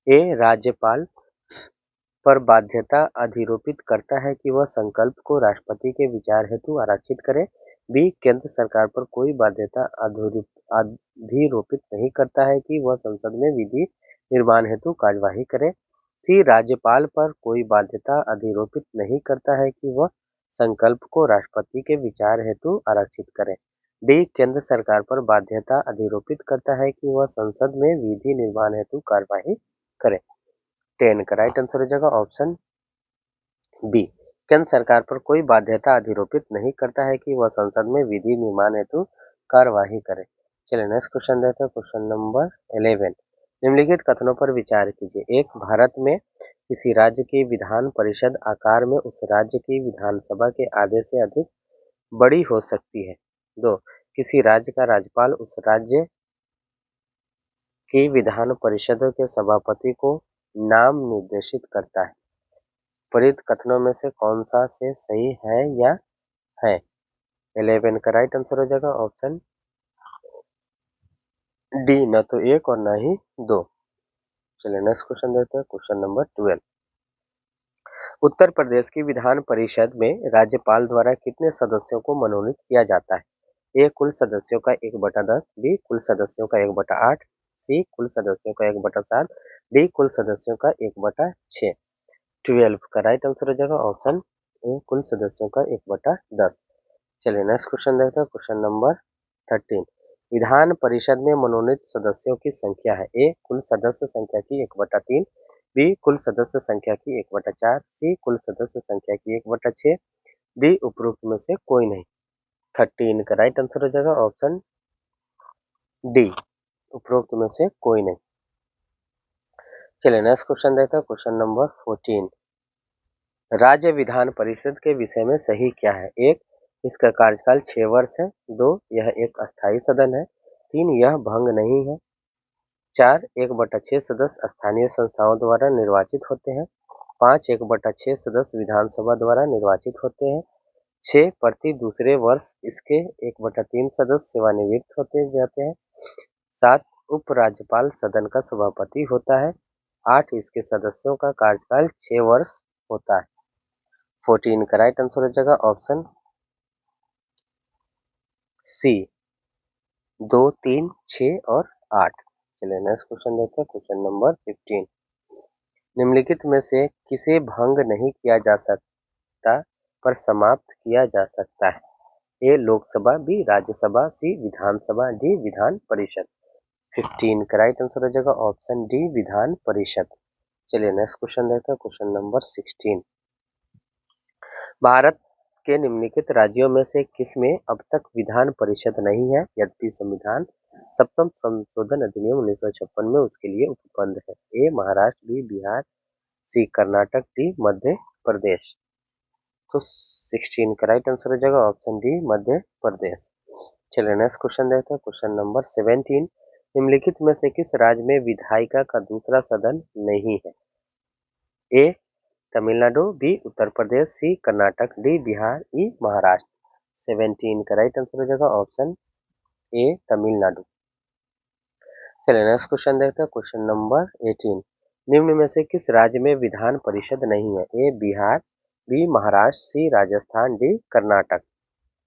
ए राज्यपाल पर बाध्यता अधिरोपित करता है कि वह संकल्प को राष्ट्रपति के विचार हेतु आरक्षित करे। बी केंद्र सरकार पर कोई बाध्यता अधिरोपित नहीं करता है कि वह संसद में विधि निर्माण हेतु कार्यवाही करे। सी राज्यपाल पर कोई बाध्यता अधिरोपित नहीं करता है कि वह संकल्प को राष्ट्रपति के विचार हेतु आरक्षित करे। डी केंद्र सरकार पर बाध्यता अधिरोपित करता है कि वह संसद में विधि निर्माण हेतु कार्यवाही करे। 10 का राइट आंसर हो जाएगा ऑप्शन बी। केंद्र सरकार पर कोई बाध्यता अधिरोपित नहीं करता है कि वह संसद में विधि निर्माण हेतु कार्यवाही करे। चलिए नेक्स्ट क्वेश्चन देखते हैं, क्वेश्चन नंबर 11। निम्नलिखित कथनों पर विचार कीजिए। एक, भारत में किसी राज्य की विधान परिषद आकार में उस राज्य की विधानसभा के आधे से अधिक बड़ी हो सकती है। 2, किसी राज्य का राज्यपाल उस राज्य की विधान परिषदों के सभापति को नाम निर्देशित करता है। विपरीत कथनों में से कौन सा से सही है या है? 11 का राइट आंसर हो जाएगा ऑप्शन डी, न तो एक और न ही दो। चलिए नेक्स्ट क्वेश्चन देखते हैं, क्वेश्चन नंबर 12। उत्तर प्रदेश की विधान परिषद में राज्यपाल द्वारा कितने सदस्यों को मनोनीत किया जाता है? ए कुल सदस्यों का 1/10, बी कुल सदस्यों का 1/8, सी कुल सदस्यों का 1/7, डी कुल सदस्यों का 1/6। 12 का राइट आंसर हो जाएगा ऑप्शन ए कुल सदस्यों का 1/10। चलिए नेक्स्ट क्वेश्चन देखते हैं, क्वेश्चन नंबर 13। विधान परिषद में मनोनीत सदस्यों की संख्या है। ए कुल सदस्य संख्या की 1/3, बी कुल सदस्य संख्या की 1/4, सी कुल सदस्य संख्या की 1/6, डी उपरोक्त में से कोई नहीं। 13 का राइट आंसर हो जाएगा ऑप्शन डी, उपरोक्त में से कोई नहीं। चलिए नेक्स्ट क्वेश्चन देखते हैं, क्वेश्चन नंबर 14। राज्य विधान परिषद के विषय में सही क्या है? एक, इसका कार्यकाल 6 वर्ष है। 2, यह एक अस्थायी सदन है। 3, यह भंग नहीं है। 4, 1/6 सदस्य स्थानीय संस्थाओं द्वारा निर्वाचित होते हैं। 5, 1/6 सदस्य विधानसभा द्वारा निर्वाचित होते हैं। 6, प्रति दूसरे वर्ष इसके 1/3 सदस्य सेवानिवृत्त होते जाते हैं। 7, उपराज्यपाल सदन का सभापति होता है। 8, इसके सदस्यों का कार्यकाल 6 वर्ष होता है। 14 का राइट आंसर हो जाएगा ऑप्शन सी, 2, 3, 6 और 8। चलिए नेक्स्ट क्वेश्चन देखते हैं, क्वेश्चन नंबर 15। निम्नलिखित में से किसे भंग नहीं किया जा सकता पर समाप्त किया जा सकता है? ए लोकसभा, बी राज्यसभा, सी विधानसभा, डी विधान परिषद। 15 का राइट आंसर हो जाएगा ऑप्शन डी विधान परिषद। चलिए नेक्स्ट क्वेश्चन देखते हैं, क्वेश्चन नंबर 16। भारत के निम्नलिखित राज्यों में से किसमें अब तक विधान परिषद नहीं है यद्यपि संविधान सप्तम संशोधन अधिनियम 1956 में उसके लिए उपबंध है? ए महाराष्ट्र, बी बिहार, सी कर्नाटक, डी मध्य प्रदेश। तो 16 का राइट आंसर हो जाएगा ऑप्शन डी मध्य प्रदेश। चलिए नेक्स्ट क्वेश्चन देखते हैं, क्वेश्चन नंबर 17। निम्नलिखित में से किस राज्य में विधायिका का दूसरा सदन नहीं है? ए तमिलनाडु, बी उत्तर प्रदेश, सी कर्नाटक, डी बिहार, ई महाराष्ट्र। 17 का राइट आंसर हो जाएगा ऑप्शन ए तमिलनाडु। चलिए नेक्स्ट क्वेश्चन देखते हैं, क्वेश्चन नंबर 18। निम्न में से किस राज्य में विधान परिषद नहीं है? ए बिहार, बी महाराष्ट्र, सी राजस्थान, डी कर्नाटक।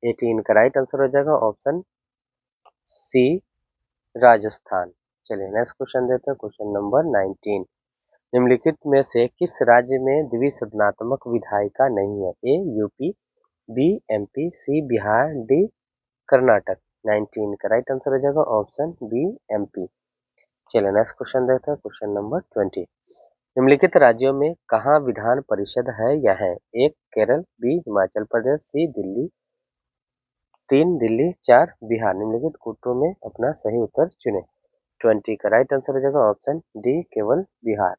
18 का राइट आंसर हो जाएगा ऑप्शन सी राजस्थान। चलिए नेक्स्ट क्वेश्चन देखते हैं, क्वेश्चन नंबर 19। निम्नलिखित में से किस राज्य में द्विसदनात्मक विधायिका नहीं है? ए यूपी, बी एमपी, सी बिहार, डी कर्नाटक। 19 का राइट आंसर हो जाएगा ऑप्शन बी एमपी। चलिए नेक्स्ट क्वेश्चन देखते हैं, क्वेश्चन नंबर 20। निम्नलिखित राज्यों में कहाँ विधान परिषद है या है? एक केरल, बी हिमाचल प्रदेश, सी दिल्ली, 3 दिल्ली, 4 बिहार। निम्नलिखित कूटों में अपना सही उत्तर चुने। 20 का राइट आंसर हो जाएगा ऑप्शन डी केवल बिहार।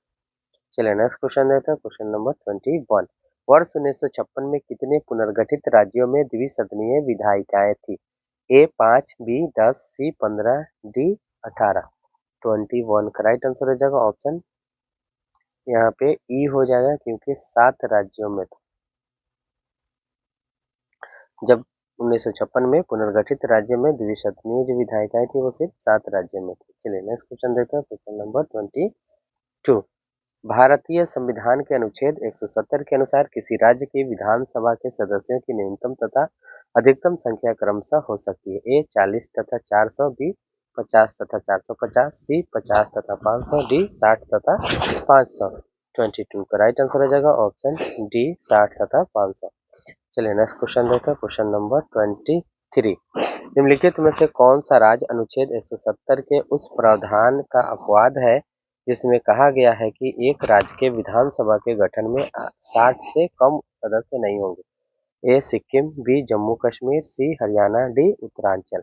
चलिए नेक्स्ट क्वेश्चन देखते हैं, क्वेश्चन नंबर 21। वर्ष 1956 में कितने पुनर्गठित राज्यों में द्विसदनीय विधायिकाएं थी? ए 5, बी 10, सी 15, डी 18। 21 का राइट आंसर हो जाएगा ऑप्शन यहाँ पे ई हो जाएगा क्योंकि 7 राज्यों में था। जब 1956 में पुनर्गठित राज्य में द्विसदनीय जो विधायिकाएं थी वो सिर्फ 7 राज्यों में थी। चलिए नेक्स्ट क्वेश्चन देखते हैं, क्वेश्चन नंबर 22। भारतीय संविधान के अनुच्छेद 170 के अनुसार किसी राज्य की विधानसभा के सदस्यों की न्यूनतम तथा अधिकतम संख्या क्रमशः हो सकती है। ए 40 तथा 400, बी 50 तथा 450, सी 50 तथा 500, डी 60 तथा 500। 22 का राइट आंसर हो जाएगा ऑप्शन डी 60 तथा 500। चलिए नेक्स्ट क्वेश्चन देखते हैं, क्वेश्चन नंबर 23। निम्नलिखित में से कौन सा राज्य अनुच्छेद 170 के उस प्रावधान का अपवाद है जिसमें कहा गया है कि एक राज्य के विधानसभा के गठन में 60 से कम सदस्य नहीं होंगे? ए सिक्किम, बी जम्मू कश्मीर, सी हरियाणा, डी उत्तरांचल।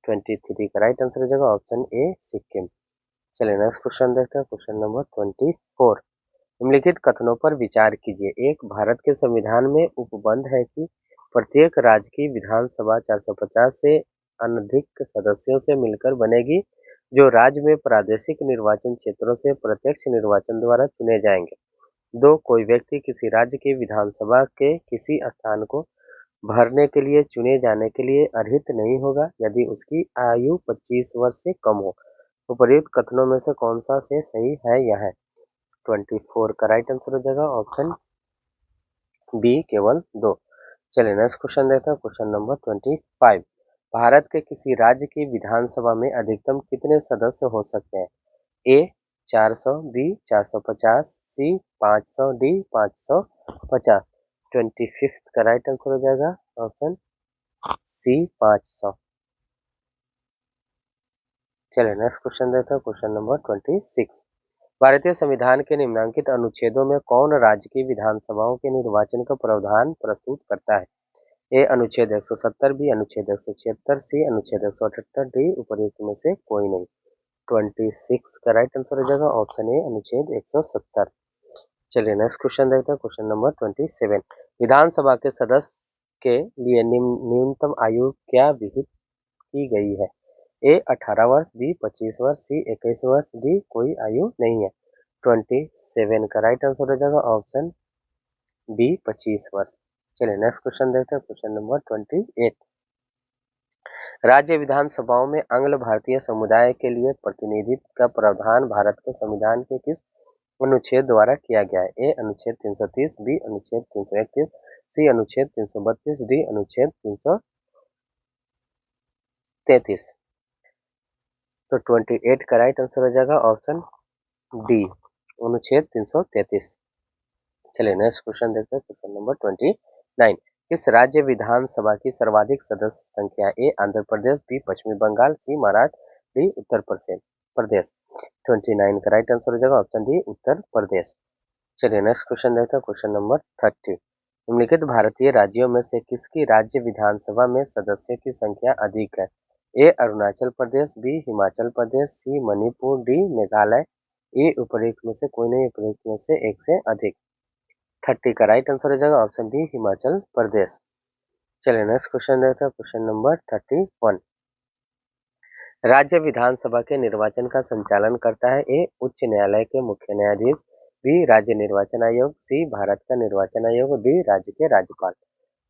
23 का राइट आंसर हो जाएगा ऑप्शन ए सिक्किम। चलिए नेक्स्ट क्वेश्चन देखते हैं, क्वेश्चन नंबर 24। निम्नलिखित कथनों पर विचार कीजिए। एक, भारत के संविधान में उपबंध है कि प्रत्येक राज्य की विधानसभा 450 से अनधिक सदस्यों से मिलकर बनेगी, जो राज्य में प्रादेशिक निर्वाचन क्षेत्रों से प्रत्यक्ष निर्वाचन द्वारा चुने जाएंगे। 2, कोई व्यक्ति किसी राज्य की विधानसभा के किसी स्थान को भरने के लिए चुने जाने के लिए अर्हित नहीं होगा यदि उसकी आयु 25 वर्ष से कम हो। उपर्युक्त कथनों में से कौन सा से सही है? यह है 24 का राइट आंसर हो जाएगा ऑप्शन बी केवल 2। चलिए नेक्स्ट क्वेश्चन देखते हैं, क्वेश्चन नंबर 25। भारत के किसी राज्य की विधानसभा में अधिकतम कितने सदस्य हो सकते हैं? ए 400, बी 450, सी 500, डी 550। 25 का राइट आंसर हो जाएगा ऑप्शन सी 500। चलिए नेक्स्ट क्वेश्चन देखते हैं, क्वेश्चन नंबर 26। भारतीय संविधान के निम्नलिखित अनुच्छेदों में कौन राज्य की विधानसभाओं के निर्वाचन का प्रावधान प्रस्तुत करता है? ए अनुच्छेद 170, बी अनुच्छेद 176, सी अनुच्छेद 178, डी उपर्युक्त में से कोई नहीं। 26 का राइट आंसर हो जाएगा ऑप्शन ए अनुच्छेद 170। चलिए नेक्स्ट क्वेश्चन देखते हैं, क्वेश्चन नंबर 27। विधानसभा के सदस्य के लिए न्यूनतम आयु क्या विहित की गई है? ए 18 वर्ष, बी 25 वर्ष, सी 21 वर्ष, डी कोई आयु नहीं है। 27 का राइट आंसर हो जाएगा ऑप्शन बी 25 वर्ष। चलिए नेक्स्ट क्वेश्चन देखते हैं, क्वेश्चन नंबर 28। राज्य विधानसभाओं में आंग्ल भारतीय समुदाय के लिए प्रतिनिधित्व का प्रावधान भारत के संविधान के किस अनुच्छेद द्वारा किया गया है? ए अनुच्छेद 330, बी अनुच्छेद 331, सी अनुच्छेद 332, डी अनुच्छेद 333। तो 28 का राइट आंसर हो जाएगा ऑप्शन डी अनुच्छेद 333। चलिए नेक्स्ट क्वेश्चन देखते हैं, क्वेश्चन नंबर 29। किस राज्य विधानसभा की सर्वाधिक सदस्य संख्या? ए आंध्र प्रदेश, बी पश्चिमी बंगाल, सी महाराष्ट्र, डी उत्तर प्रदेश। 29 का राइट आंसर हो जाएगा ऑप्शन डी उत्तर प्रदेश। चलिए नेक्स्ट क्वेश्चन देखते हैं, क्वेश्चन नंबर 30। निम्नलिखित भारतीय राज्यों में से किसकी राज्य विधानसभा में सदस्यों की संख्या अधिक है? ए अरुणाचल प्रदेश, बी हिमाचल प्रदेश, सी मणिपुर, डी मेघालय, ए उपर्युक्त में से कोई नहीं, उपर्युक्त में से एक से अधिक। 30 का राइट आंसर हो जाएगा ऑप्शन डी हिमाचल प्रदेश। चलिए नेक्स्ट क्वेश्चन देखते हैं, क्वेश्चन नंबर 31। राज्य विधानसभा के निर्वाचन का संचालन करता है? ए उच्च न्यायालय के मुख्य न्यायाधीश, बी राज्य निर्वाचन आयोग, सी भारत का निर्वाचन आयोग, डी राज्य के राज्यपाल।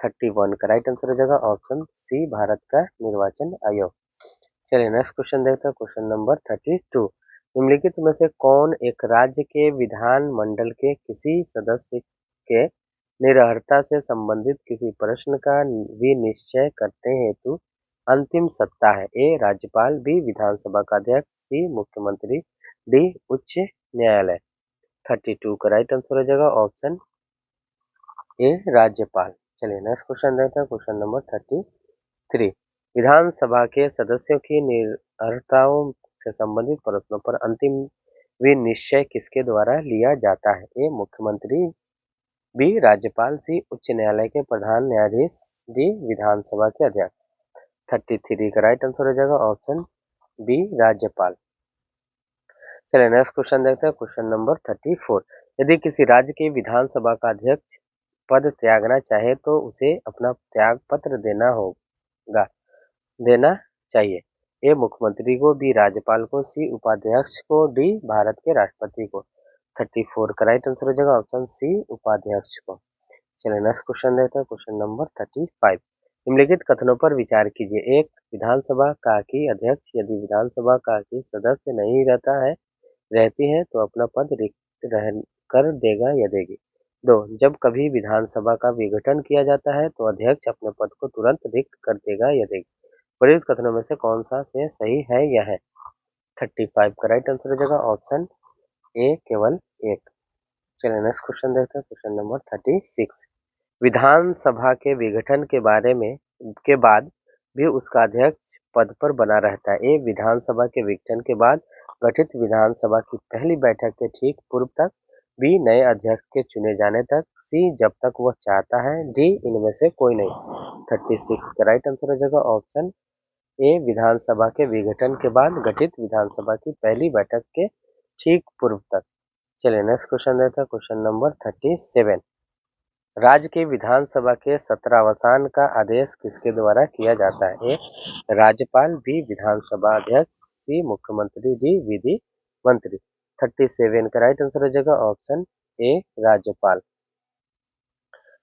31 का राइट आंसर हो जाएगा ऑप्शन सी भारत का निर्वाचन आयोग। चलिए नेक्स्ट क्वेश्चन देखते हैं, क्वेश्चन नंबर 32। निम्नलिखित में से कौन एक राज्य के विधान मंडल के किसी सदस्य के निरर्हता से संबंधित किसी प्रश्न का विनिश्चय करते हेतु अंतिम सत्ता है? ए राज्यपाल, बी विधानसभा का अध्यक्ष, सी मुख्यमंत्री, डी उच्च न्यायालय। 32 का राइट आंसर हो जाएगा ऑप्शन ए राज्यपाल। चलिए नेक्स्ट क्वेश्चन देखते हैं, क्वेश्चन नंबर 33। विधानसभा के सदस्यों की निरर्हताओं से संबंधित प्रश्नों पर अंतिम विनिश्चय किसके द्वारा लिया जाता है? ए मुख्यमंत्री, बी राज्यपाल, सी उच्च न्यायालय के प्रधान न्यायाधीश, डी विधानसभा के अध्यक्ष। 33 का राइट आंसर हो जाएगा ऑप्शन बी राज्यपाल। चलिए नेक्स्ट क्वेश्चन देखते हैं, क्वेश्चन नंबर 34। यदि किसी राज्य की विधानसभा का अध्यक्ष पद त्यागना चाहे तो उसे अपना त्याग पत्र देना चाहिए। ए मुख्यमंत्री को, बी राज्यपाल को, सी उपाध्यक्ष को, डी भारत के राष्ट्रपति को। 34 का राइट आंसर हो जाएगा ऑप्शन सी उपाध्यक्ष को। चलिए नेक्स्ट क्वेश्चन देखते हैं, क्वेश्चन नंबर 35। निम्नलिखित कथनों पर विचार कीजिए। एक, विधानसभा का की अध्यक्ष यदि विधानसभा का की सदस्य नहीं रहती है तो अपना पद रिक्त कर देगा या देगी। 2 जब कभी विधानसभा का विघटन किया जाता है तो अध्यक्ष अपने पद को तुरंत रिक्त कर देगा या देगी। प्रयुक्त कथनों में से कौन सा से सही है या है? 35 का राइट आंसर हो जाएगा ऑप्शन ए केवल एक। चलिए नेक्स्ट क्वेश्चन देखते हैं, क्वेश्चन नंबर 36। विधानसभा के विघटन के बारे में के बाद भी उसका अध्यक्ष पद पर बना रहता है। ए विधानसभा के विघटन के बाद गठित विधानसभा की पहली बैठक के ठीक पूर्व तक, बी नए अध्यक्ष के चुने जाने तक, सी जब तक वह चाहता है, डी इनमें से कोई नहीं। 36 का राइट आंसर हो जाएगा ऑप्शन ए विधानसभा के विघटन के बाद गठित विधानसभा की पहली बैठक के ठीक पूर्व तक। चलिए नेक्स्ट क्वेश्चन देखते हैं, क्वेश्चन नंबर 37। राज्य की विधानसभा के सत्रावसान का आदेश किसके द्वारा किया जाता है? ए राज्यपाल, बी विधानसभा अध्यक्ष, सी मुख्यमंत्री, डी विधि मंत्री। 37 का राइट आंसर हो जाएगा ऑप्शन ए राज्यपाल।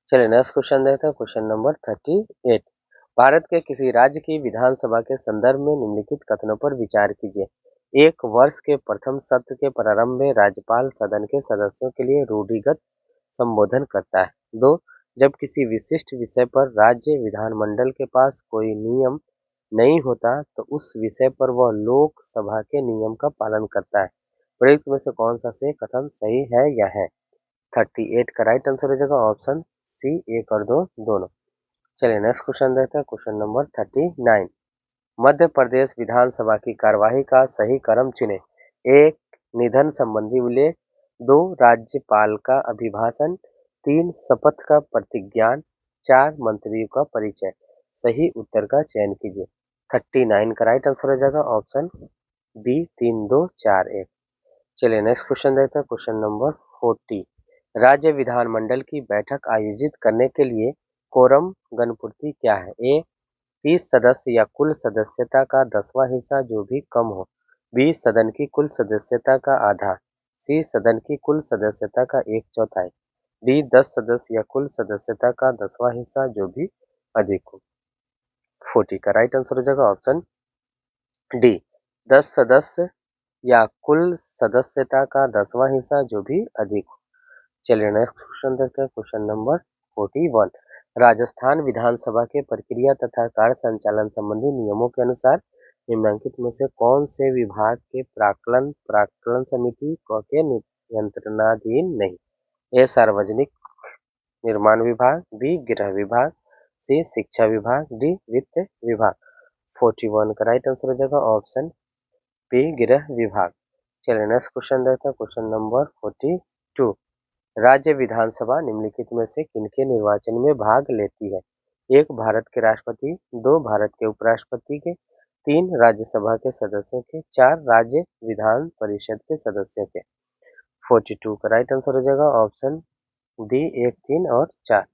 चलिए नेक्स्ट क्वेश्चन देखते हैं, क्वेश्चन नंबर 38। भारत के किसी राज्य की विधानसभा के संदर्भ में निम्नलिखित कथनों पर विचार कीजिए। एक वर्ष के प्रथम सत्र के प्रारंभ में राज्यपाल सदन के सदस्यों के लिए रूढ़िगत संबोधन करता है। 2 जब किसी विशिष्ट विषय पर राज्य विधानमंडल के पास कोई नियम नहीं होता तो उस विषय पर वह लोकसभा के नियम का पालन करता है। प्रयुक्त में से कौन सा से कथन सही है या है? 38 का राइट आंसर हो जाएगा ऑप्शन सी 1 और 2 दोनों। चलिए नेक्स्ट क्वेश्चन देखते हैं, क्वेश्चन नंबर 39। मध्य प्रदेश विधानसभा की कार्यवाही का सही क्रम चुने। 1 निधन संबंधी उल्लेख, 2 राज्यपाल का अभिभाषण, 3 शपथ का प्रतिज्ञान, 4 मंत्रियों का परिचय। सही उत्तर का चयन कीजिए। 39 का राइट आंसर हो जाएगा ऑप्शन बी 3 2 4 1। चलिए नेक्स्ट क्वेश्चन देखते हैं, क्वेश्चन नंबर 40। राज्य विधानमंडल की बैठक आयोजित करने के लिए कोरम गणपूर्ति क्या है? ए 30 सदस्य या कुल सदस्यता का 10वां हिस्सा जो भी कम हो, बी सदन की कुल सदस्यता का आधा, सी सदन की कुल सदस्यता का 1/4, डी 10 सदस्य या कुल सदस्यता का 10वां हिस्सा जो भी अधिक हो। 40 का राइट आंसर हो जाएगा ऑप्शन डी 10 सदस्य या कुल सदस्यता का 10वां हिस्सा जो भी अधिक हो। चलिए नेक्स्ट क्वेश्चन देखते हैं, क्वेश्चन नंबर 41। राजस्थान विधानसभा के प्रक्रिया तथा कार्य संचालन संबंधी नियमों के अनुसार निम्नलिखित में से कौन से विभाग के प्राक्कलन प्राक्कलन समिति के नियंत्रणाधीन नहीं? ए सार्वजनिक निर्माण विभाग, बी गृह विभाग, सी शिक्षा विभाग, डी वित्त विभाग। 41 का राइट आंसर हो जाएगा ऑप्शन बी गृह विभाग। चलिए नेक्स्ट क्वेश्चन देखते हैं, क्वेश्चन नंबर 42। राज्य विधानसभा निम्नलिखित में से किनके निर्वाचन में भाग लेती है? 1 भारत के राष्ट्रपति, 2 भारत के उपराष्ट्रपति के, 3 राज्यसभा के सदस्यों के, 4 राज्य विधान परिषद के सदस्यों के। 42 का राइट आंसर हो जाएगा ऑप्शन डी 1 3 और 4।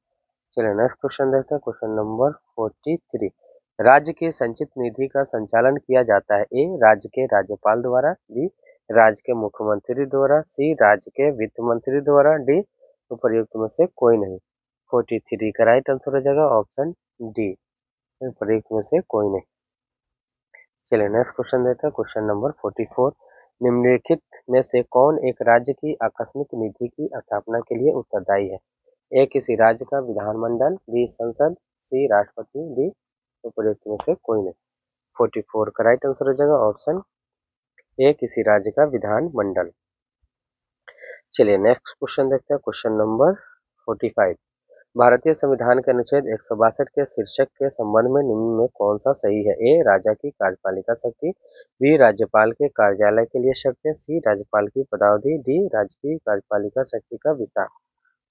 चलिए नेक्स्ट क्वेश्चन देखते हैं, क्वेश्चन नंबर 43। राज्य की संचित निधि का संचालन किया जाता है। ए राज्य के राज्यपाल द्वारा, बी राज्य के मुख्यमंत्री द्वारा, सी राज्य के वित्त मंत्री द्वारा, डी उपर्युक्त में से कोई नहीं। 43 का राइट आंसर हो जाएगा ऑप्शन डी उपर्युक्त में से कोई नहीं। चलिए नेक्स्ट क्वेश्चन देते हैं, क्वेश्चन नंबर 44। निम्नलिखित में से कौन एक राज्य की आकस्मिक निधि की स्थापना के लिए उत्तरदायी है? ए किसी राज्य का विधानमंडल, बी संसद, सी राष्ट्रपति, डी उपर्युक्त में से कोई नहीं। 44 का राइट आंसर हो जाएगा ऑप्शन ए किसी राज्य का विधानमंडल। चलिए नेक्स्ट क्वेश्चन देखते हैं, क्वेश्चन नंबर 45। भारतीय संविधान के अनुच्छेद 162 के शीर्षक के संबंध में निम्न में कौन सा सही है? ए राजा की कार्यपालिका शक्ति, बी राज्यपाल के कार्यालय के लिए शक्ति, सी राज्यपाल की पदावधि, डी राज्य की कार्यपालिका शक्ति का विस्तार।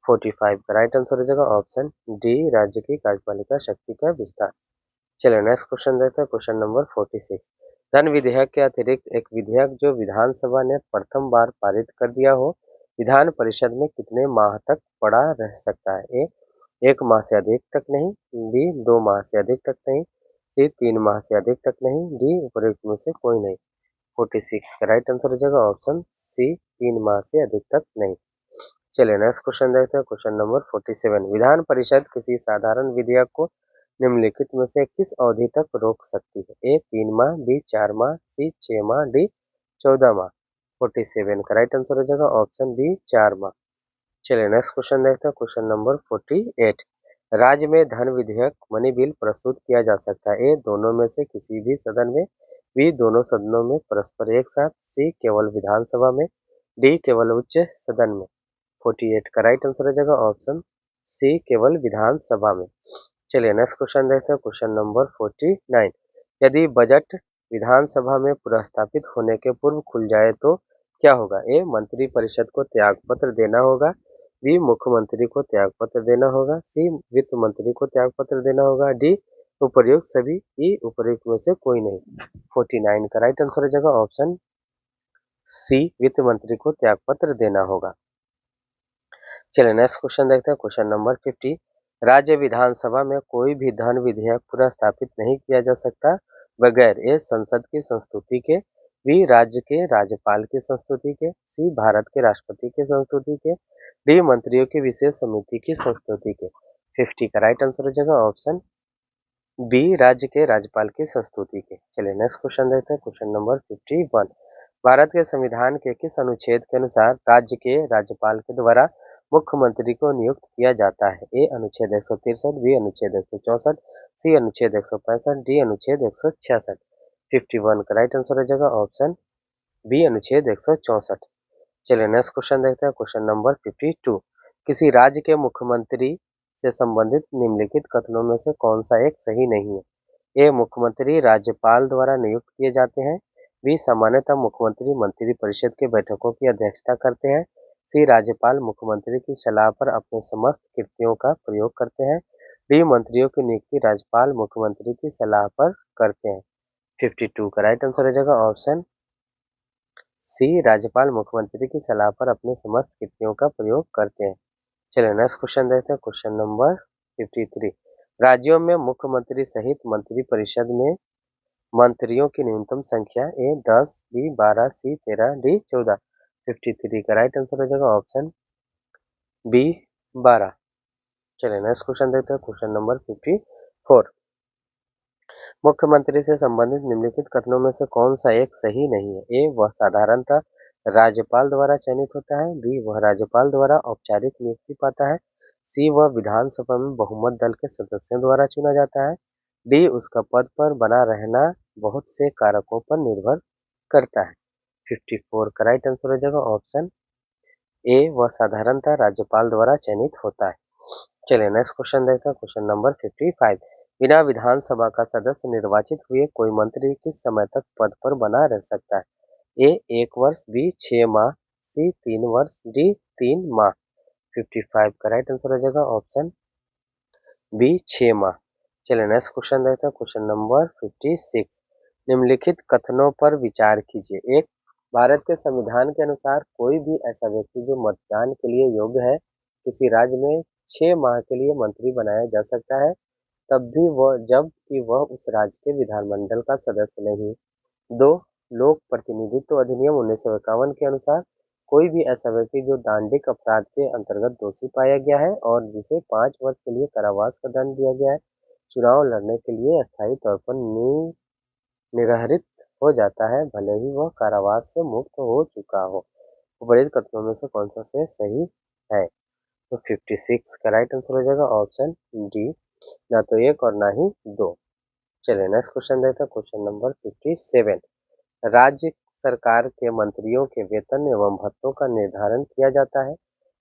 45 का राइट आंसर हो जाएगा ऑप्शन डी राज्य की कार्यपालिका शक्ति का विस्तार। चलिए नेक्स्ट क्वेश्चन देखते हैं, क्वेश्चन नंबर 46। धन विधेयक के अतिरिक्त एक विधेयक जो विधानसभा ने प्रथम बार पारित कर दिया हो, विधान परिषद में कितने माह तक पड़ा रह सकता है? ए 1 माह से अधिक तक नहीं, बी 2 माह से अधिक तक नहीं, सी 3 माह से अधिक तक नहीं, डी उपर्युक्त में से कोई नहीं। 46 का राइट आंसर हो जाएगा ऑप्शन सी 3 माह से अधिक तक नहीं। चलिए नेक्स्ट क्वेश्चन देखते हैं, क्वेश्चन नंबर 47। विधान परिषद किसी साधारण विधेयक को निम्नलिखित में से किस अवधि तक रोक सकती है? ए 3 माह, बी 4 माह, सी 6 माह, डी 14 माह। 47 का राइट आंसर हो जाएगा ऑप्शन बी 4 माह। चलिए नेक्स्ट क्वेश्चन देखते हैं, क्वेश्चन नंबर 48। राज्य में धन विधेयक मनी बिल प्रस्तुत किया जा सकता है। ए दोनों में से किसी भी सदन में, बी दोनों सदनों में परस्पर एक साथ, सी केवल विधानसभा में, डी केवल उच्च सदन में। 48 का राइट आंसर हो जाएगा ऑप्शन सी, केवल विधानसभा में। चलिए नेक्स्ट क्वेश्चन देखते हैं, क्वेश्चन नंबर 49। यदि बजट विधानसभा में प्रस्तावित होने के पूर्व खुल जाए तो क्या होगा? ए मंत्री परिषद को त्यागपत्र देना होगा, बी मुख्यमंत्री को त्यागपत्र देना होगा, सी वित्त मंत्री को त्यागपत्र देना होगा, डी उपर्युक्त सभी, ई उपर्युक्त में से कोई नहीं। 49 का राइट आंसर हो जाएगा ऑप्शन सी, वित्त मंत्री को त्यागपत्र देना होगा। चलिए नेक्स्ट क्वेश्चन देखते हैं, क्वेश्चन नंबर 50। राज्य विधानसभा में कोई भी धन विधेयक प्रस्तावित नहीं किया जा सकता बगैर ए संसद की संस्तुति के, बी राज्य के राज्यपाल की संस्तुति के, सी भारत के राष्ट्रपति की संस्तुति के, डी मंत्रियों की विशेष समिति की संस्तुति के। 50 का राइट आंसर हो जाएगा ऑप्शन बी, राज्य के राज्यपाल की संस्तुति के। चलिए नेक्स्ट क्वेश्चन देखते हैं, क्वेश्चन नंबर 51। भारत के संविधान के किस अनुच्छेद के अनुसार राज्य के राज्यपाल के द्वारा मुख्यमंत्री को नियुक्त किया जाता है? ए अनुच्छेद 163, बी अनुच्छेद 164, सी अनुच्छेद 165, डी अनुच्छेद 166। 51 का राइट आंसर हो जाएगा ऑप्शन बी, अनुच्छेद 164। चलिए नेक्स्ट क्वेश्चन देखते हैं, क्वेश्चन नंबर 52। किसी राज्य के मुख्यमंत्री से संबंधित निम्नलिखित कथनों में से कौन सा एक सही नहीं है? ए मुख्यमंत्री राज्यपाल द्वारा नियुक्त किए जाते हैं, बी सामान्यतः मुख्यमंत्री मंत्रिपरिषद की बैठकों की अध्यक्षता करते हैं, सी राज्यपाल मुख्यमंत्री की सलाह पर अपने समस्त कृत्यों का प्रयोग करते हैं, डी मंत्रियों की नियुक्ति राज्यपाल मुख्यमंत्री की सलाह पर करते हैं। 52 का राइट आंसर हो जाएगा ऑप्शन सी, राज्यपाल मुख्यमंत्री की सलाह पर अपने समस्त कृत्यों का प्रयोग करते हैं। चलिए नेक्स्ट क्वेश्चन देखते हैं, क्वेश्चन नंबर 53। राज्यों में मुख्यमंत्री सहित मंत्रिपरिषद में मंत्रियों की न्यूनतम संख्या? ए 10, बी 12, सी 13, डी 14। 53 का राइट आंसर हो जाएगा ऑप्शन बी, 12। चलिए नेक्स्ट क्वेश्चन देखते हैं, क्वेश्चन नंबर 54। मुख्यमंत्री से संबंधित निम्नलिखित कथनों में से कौन सा एक सही नहीं है? ए वह साधारणतः राज्यपाल द्वारा चयनित होता है, बी वह राज्यपाल द्वारा औपचारिक नियुक्ति पाता है, सी वह विधानसभा में बहुमत दल के सदस्यों द्वारा चुना जाता है, डी उसका पद पर बना रहना बहुत से कारकों पर निर्भर करता है। 54 का राइट आंसर हो जाएगा ऑप्शन ए, वह साधारणतः राज्यपाल द्वारा चयनित होता है। चलिए नेक्स्ट क्वेश्चन देखते हैं, क्वेश्चन नंबर 55। बिना विधानसभा का सदस्य निर्वाचित हुए कोई मंत्री किस समय तक पद पर बना रह सकता है? ए 1 वर्ष, बी 6 माह, सी 3 वर्ष, डी 3 माह। 55 का राइट आंसर हो जाएगा ऑप्शन बी, 6 माह। चलिए नेक्स्ट क्वेश्चन देखते हैं, क्वेश्चन नंबर 56। निम्नलिखित कथनों पर विचार कीजिए। एक, भारत के संविधान के अनुसार कोई भी ऐसा व्यक्ति जो मतदान के लिए योग्य है किसी राज्य में 6 माह के लिए मंत्री बनाया जा सकता है, तब भी वह जब कि वह उस राज्य के विधानमंडल का सदस्य नहीं। 2, लोक प्रतिनिधित्व अधिनियम 1951 के अनुसार कोई भी ऐसा व्यक्ति जो दांडिक अपराध के अंतर्गत दोषी पाया गया है और जिसे 5 वर्ष के लिए कारावास का दंड दिया गया है, चुनाव लड़ने के लिए अस्थायी तौर पर निरहरित हो जाता है, भले ही वह कारावास से मुक्त हो चुका हो। उपर्युक्त कथनों में से कौन सा से सही है? तो 56 का राइट आंसर हो जाएगा ऑप्शन डी, ना तो एक और ना ही दो। चलिए नेक्स्ट क्वेश्चन देखते हैं, क्वेश्चन नंबर 57। राज्य सरकार के मंत्रियों के वेतन एवं भत्तों का निर्धारण किया जाता है।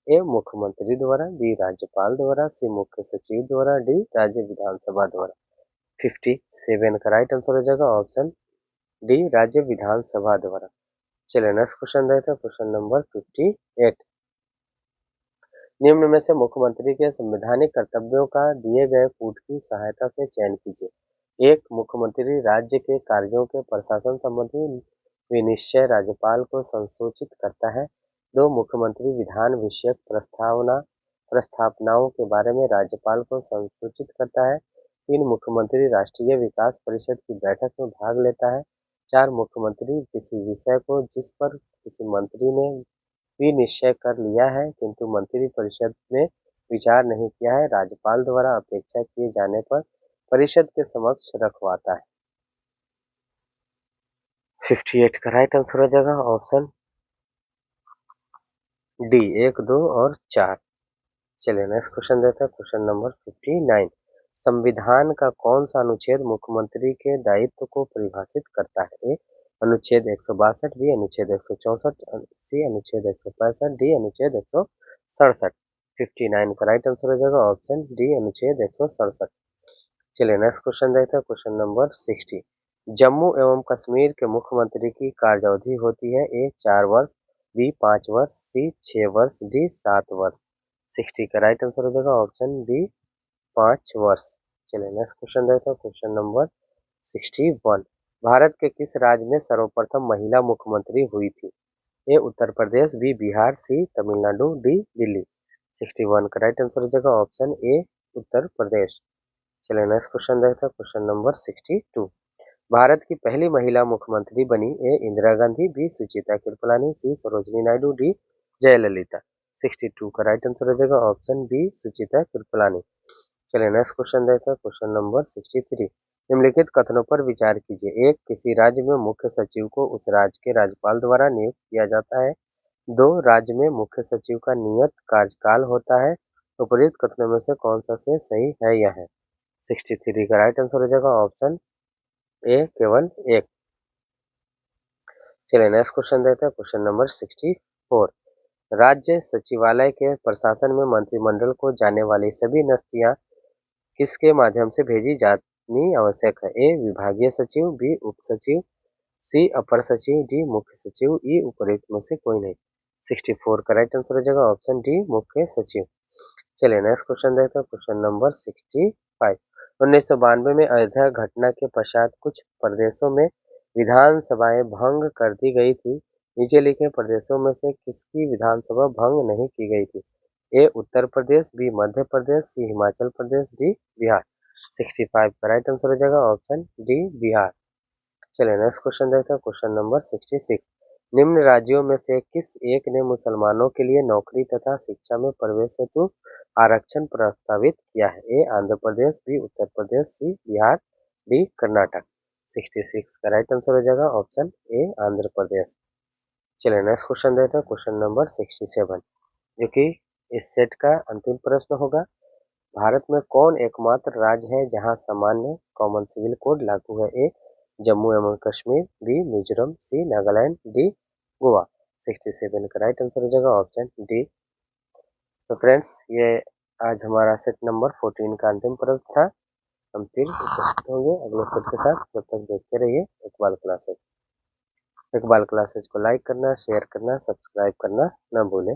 ए मुख्यमंत्री द्वारा, बी राज्यपाल द्वारा, सी मुख्य सचिव द्वारा, डी राज्य विधानसभा द्वारा। 57 का राइट आंसर हो जाएगा ऑप्शन डी, राज्य विधानसभा द्वारा। चलिए नेक्स्ट क्वेश्चन देखते हैं, क्वेश्चन नंबर 58। निम्न में से मुख्यमंत्री के संवैधानिक कर्तव्यों का दिए गए पुट की सहायता से चयन कीजिए। एक, मुख्यमंत्री राज्य के कार्यों के प्रशासन संबंधी विनिश्चय राज्यपाल को संसूचित करता है। 2, मुख्यमंत्री विधान विषयक प्रस्तावनाओं के बारे में राज्यपाल को संसूचित करता है। 3, मुख्यमंत्री राष्ट्रीय विकास परिषद की बैठक में भाग लेता है। 4, मुख्यमंत्री किसी विषय को जिस पर किसी मंत्री ने भी निश्चय कर लिया है किंतु मंत्रिपरिषद ने विचार नहीं किया है, राज्यपाल द्वारा अपेक्षा किए जाने पर परिषद के समक्ष रखवाता है। 58 का राइट आंसर हो जाएगा ऑप्शन डी 1, 2 और 4। चलिए नेक्स्ट क्वेश्चन देते हैं, क्वेश्चन नंबर 59। संविधान का कौन सा अनुच्छेद मुख्यमंत्री के दायित्व को परिभाषित करता है? ए अनुच्छेद 162, बी अनुच्छेद 164, सी अनुच्छेद 165, डी अनुच्छेद 167। 59 का राइट आंसर हो जाएगा ऑप्शन डी अनुच्छेद 167। चलिए नेक्स्ट क्वेश्चन देखते हैं, क्वेश्चन नंबर 60। जम्मू एवं कश्मीर के मुख्यमंत्री की कार्यावधि होती है? ए 4 वर्ष, बी 5 वर्ष, सी 6 वर्ष, डी 7 वर्ष। 60 का राइट आंसर हो जाएगा ऑप्शन बी 5 वर्ष। चलिए नेक्स्ट क्वेश्चन देखते हैं, क्वेश्चन नंबर 61। भारत के किस राज्य में सर्वप्रथम महिला मुख्यमंत्री हुई थी? ए उत्तर प्रदेश, बी बिहार, सी तमिलनाडु, डी दिल्ली। 61 का राइट आंसर हो जाएगा ऑप्शन ए उत्तर प्रदेश। चलिए नेक्स्ट क्वेश्चन देखते हैं, क्वेश्चन नंबर 62। भारत की पहली महिला मुख्यमंत्री बनी? ए इंदिरा गांधी, बी सुचिता कृपलानी, सी सरोजिनी नायडू, डी जयललिता। 62 का राइट आंसर हो जाएगा ऑप्शन बी सुचिता कृपलानी। चलिए नेक्स्ट क्वेश्चन देखते हैं, क्वेश्चन नंबर 63। निम्नलिखित कथनों पर विचार कीजिए। एक, किसी राज्य में मुख्य सचिव को उस राज्य के राज्यपाल द्वारा नियुक्त किया जाता है। दो, राज्य में मुख्य सचिव का नियत कार्यकाल होता है। उपरोक्त कथनों में से कौन सा से सही है या है? 63 का राइट आंसर हो जाएगा ऑप्शन ए केवल एक। चलिए नेक्स्ट क्वेश्चन देते हैं, क्वेश्चन नंबर 64। राज्य सचिवालय के प्रशासन में मंत्रिमंडल को जाने वाली सभी नस्तियां किसके माध्यम से भेजी जानी आवश्यक है? ए विभागीय सचिव, बी उप सचिव, सी अपर सचिव, डी मुख्य सचिव, ई उपरोक्त में से कोई नहीं। 64 का राइट आंसर हो जाएगा ऑप्शन डी मुख्य सचिव। चलिए नेक्स्ट क्वेश्चन देखते हैं, क्वेश्चन नंबर 65। 1992 में अयोध्या घटना के पश्चात कुछ प्रदेशों में विधानसभाएं भंग कर दी गई थी। नीचे लिखे प्रदेशों में से किसकी विधानसभा भंग नहीं की गई थी? ए उत्तर प्रदेश, बी मध्य प्रदेश, सी हिमाचल प्रदेश, डी बिहार। 65 का राइट आंसर हो जाएगा ऑप्शन डी बिहार। चलिए नेक्स्ट क्वेश्चन देखते हैं, क्वेश्चन नंबर 66। निम्न राज्यों में से किस एक ने मुसलमानों के लिए नौकरी तथा शिक्षा में प्रवेश हेतु आरक्षण प्रस्तावित किया है? ए आंध्र प्रदेश, बी उत्तर प्रदेश, सी बिहार, डी कर्नाटक। 66 का राइट आंसर हो जाएगा ऑप्शन ए आंध्र प्रदेश। चलिए नेक्स्ट क्वेश्चन देखते हैं, क्वेश्चन नंबर 67, जो कि इस सेट का अंतिम प्रश्न होगा। भारत में कौन एकमात्र राज्य है जहां सामान्य कॉमन सिविल कोड लागू है? ए जम्मू एवं कश्मीर, बी मिजोरम, सी नागालैंड, डी गोवा। 67 का राइट आंसर हो जाएगा ऑप्शन डी। तो फ्रेंड्स, ये आज हमारा सेट नंबर 14 का अंतिम प्रश्न था। हम फिर उपस्थित होंगे अगले सेट के साथ। जब तक देखते रहिए इकबाल क्लासेज। इकबाल क्लासेज को लाइक करना, शेयर करना, सब्सक्राइब करना न भूलें।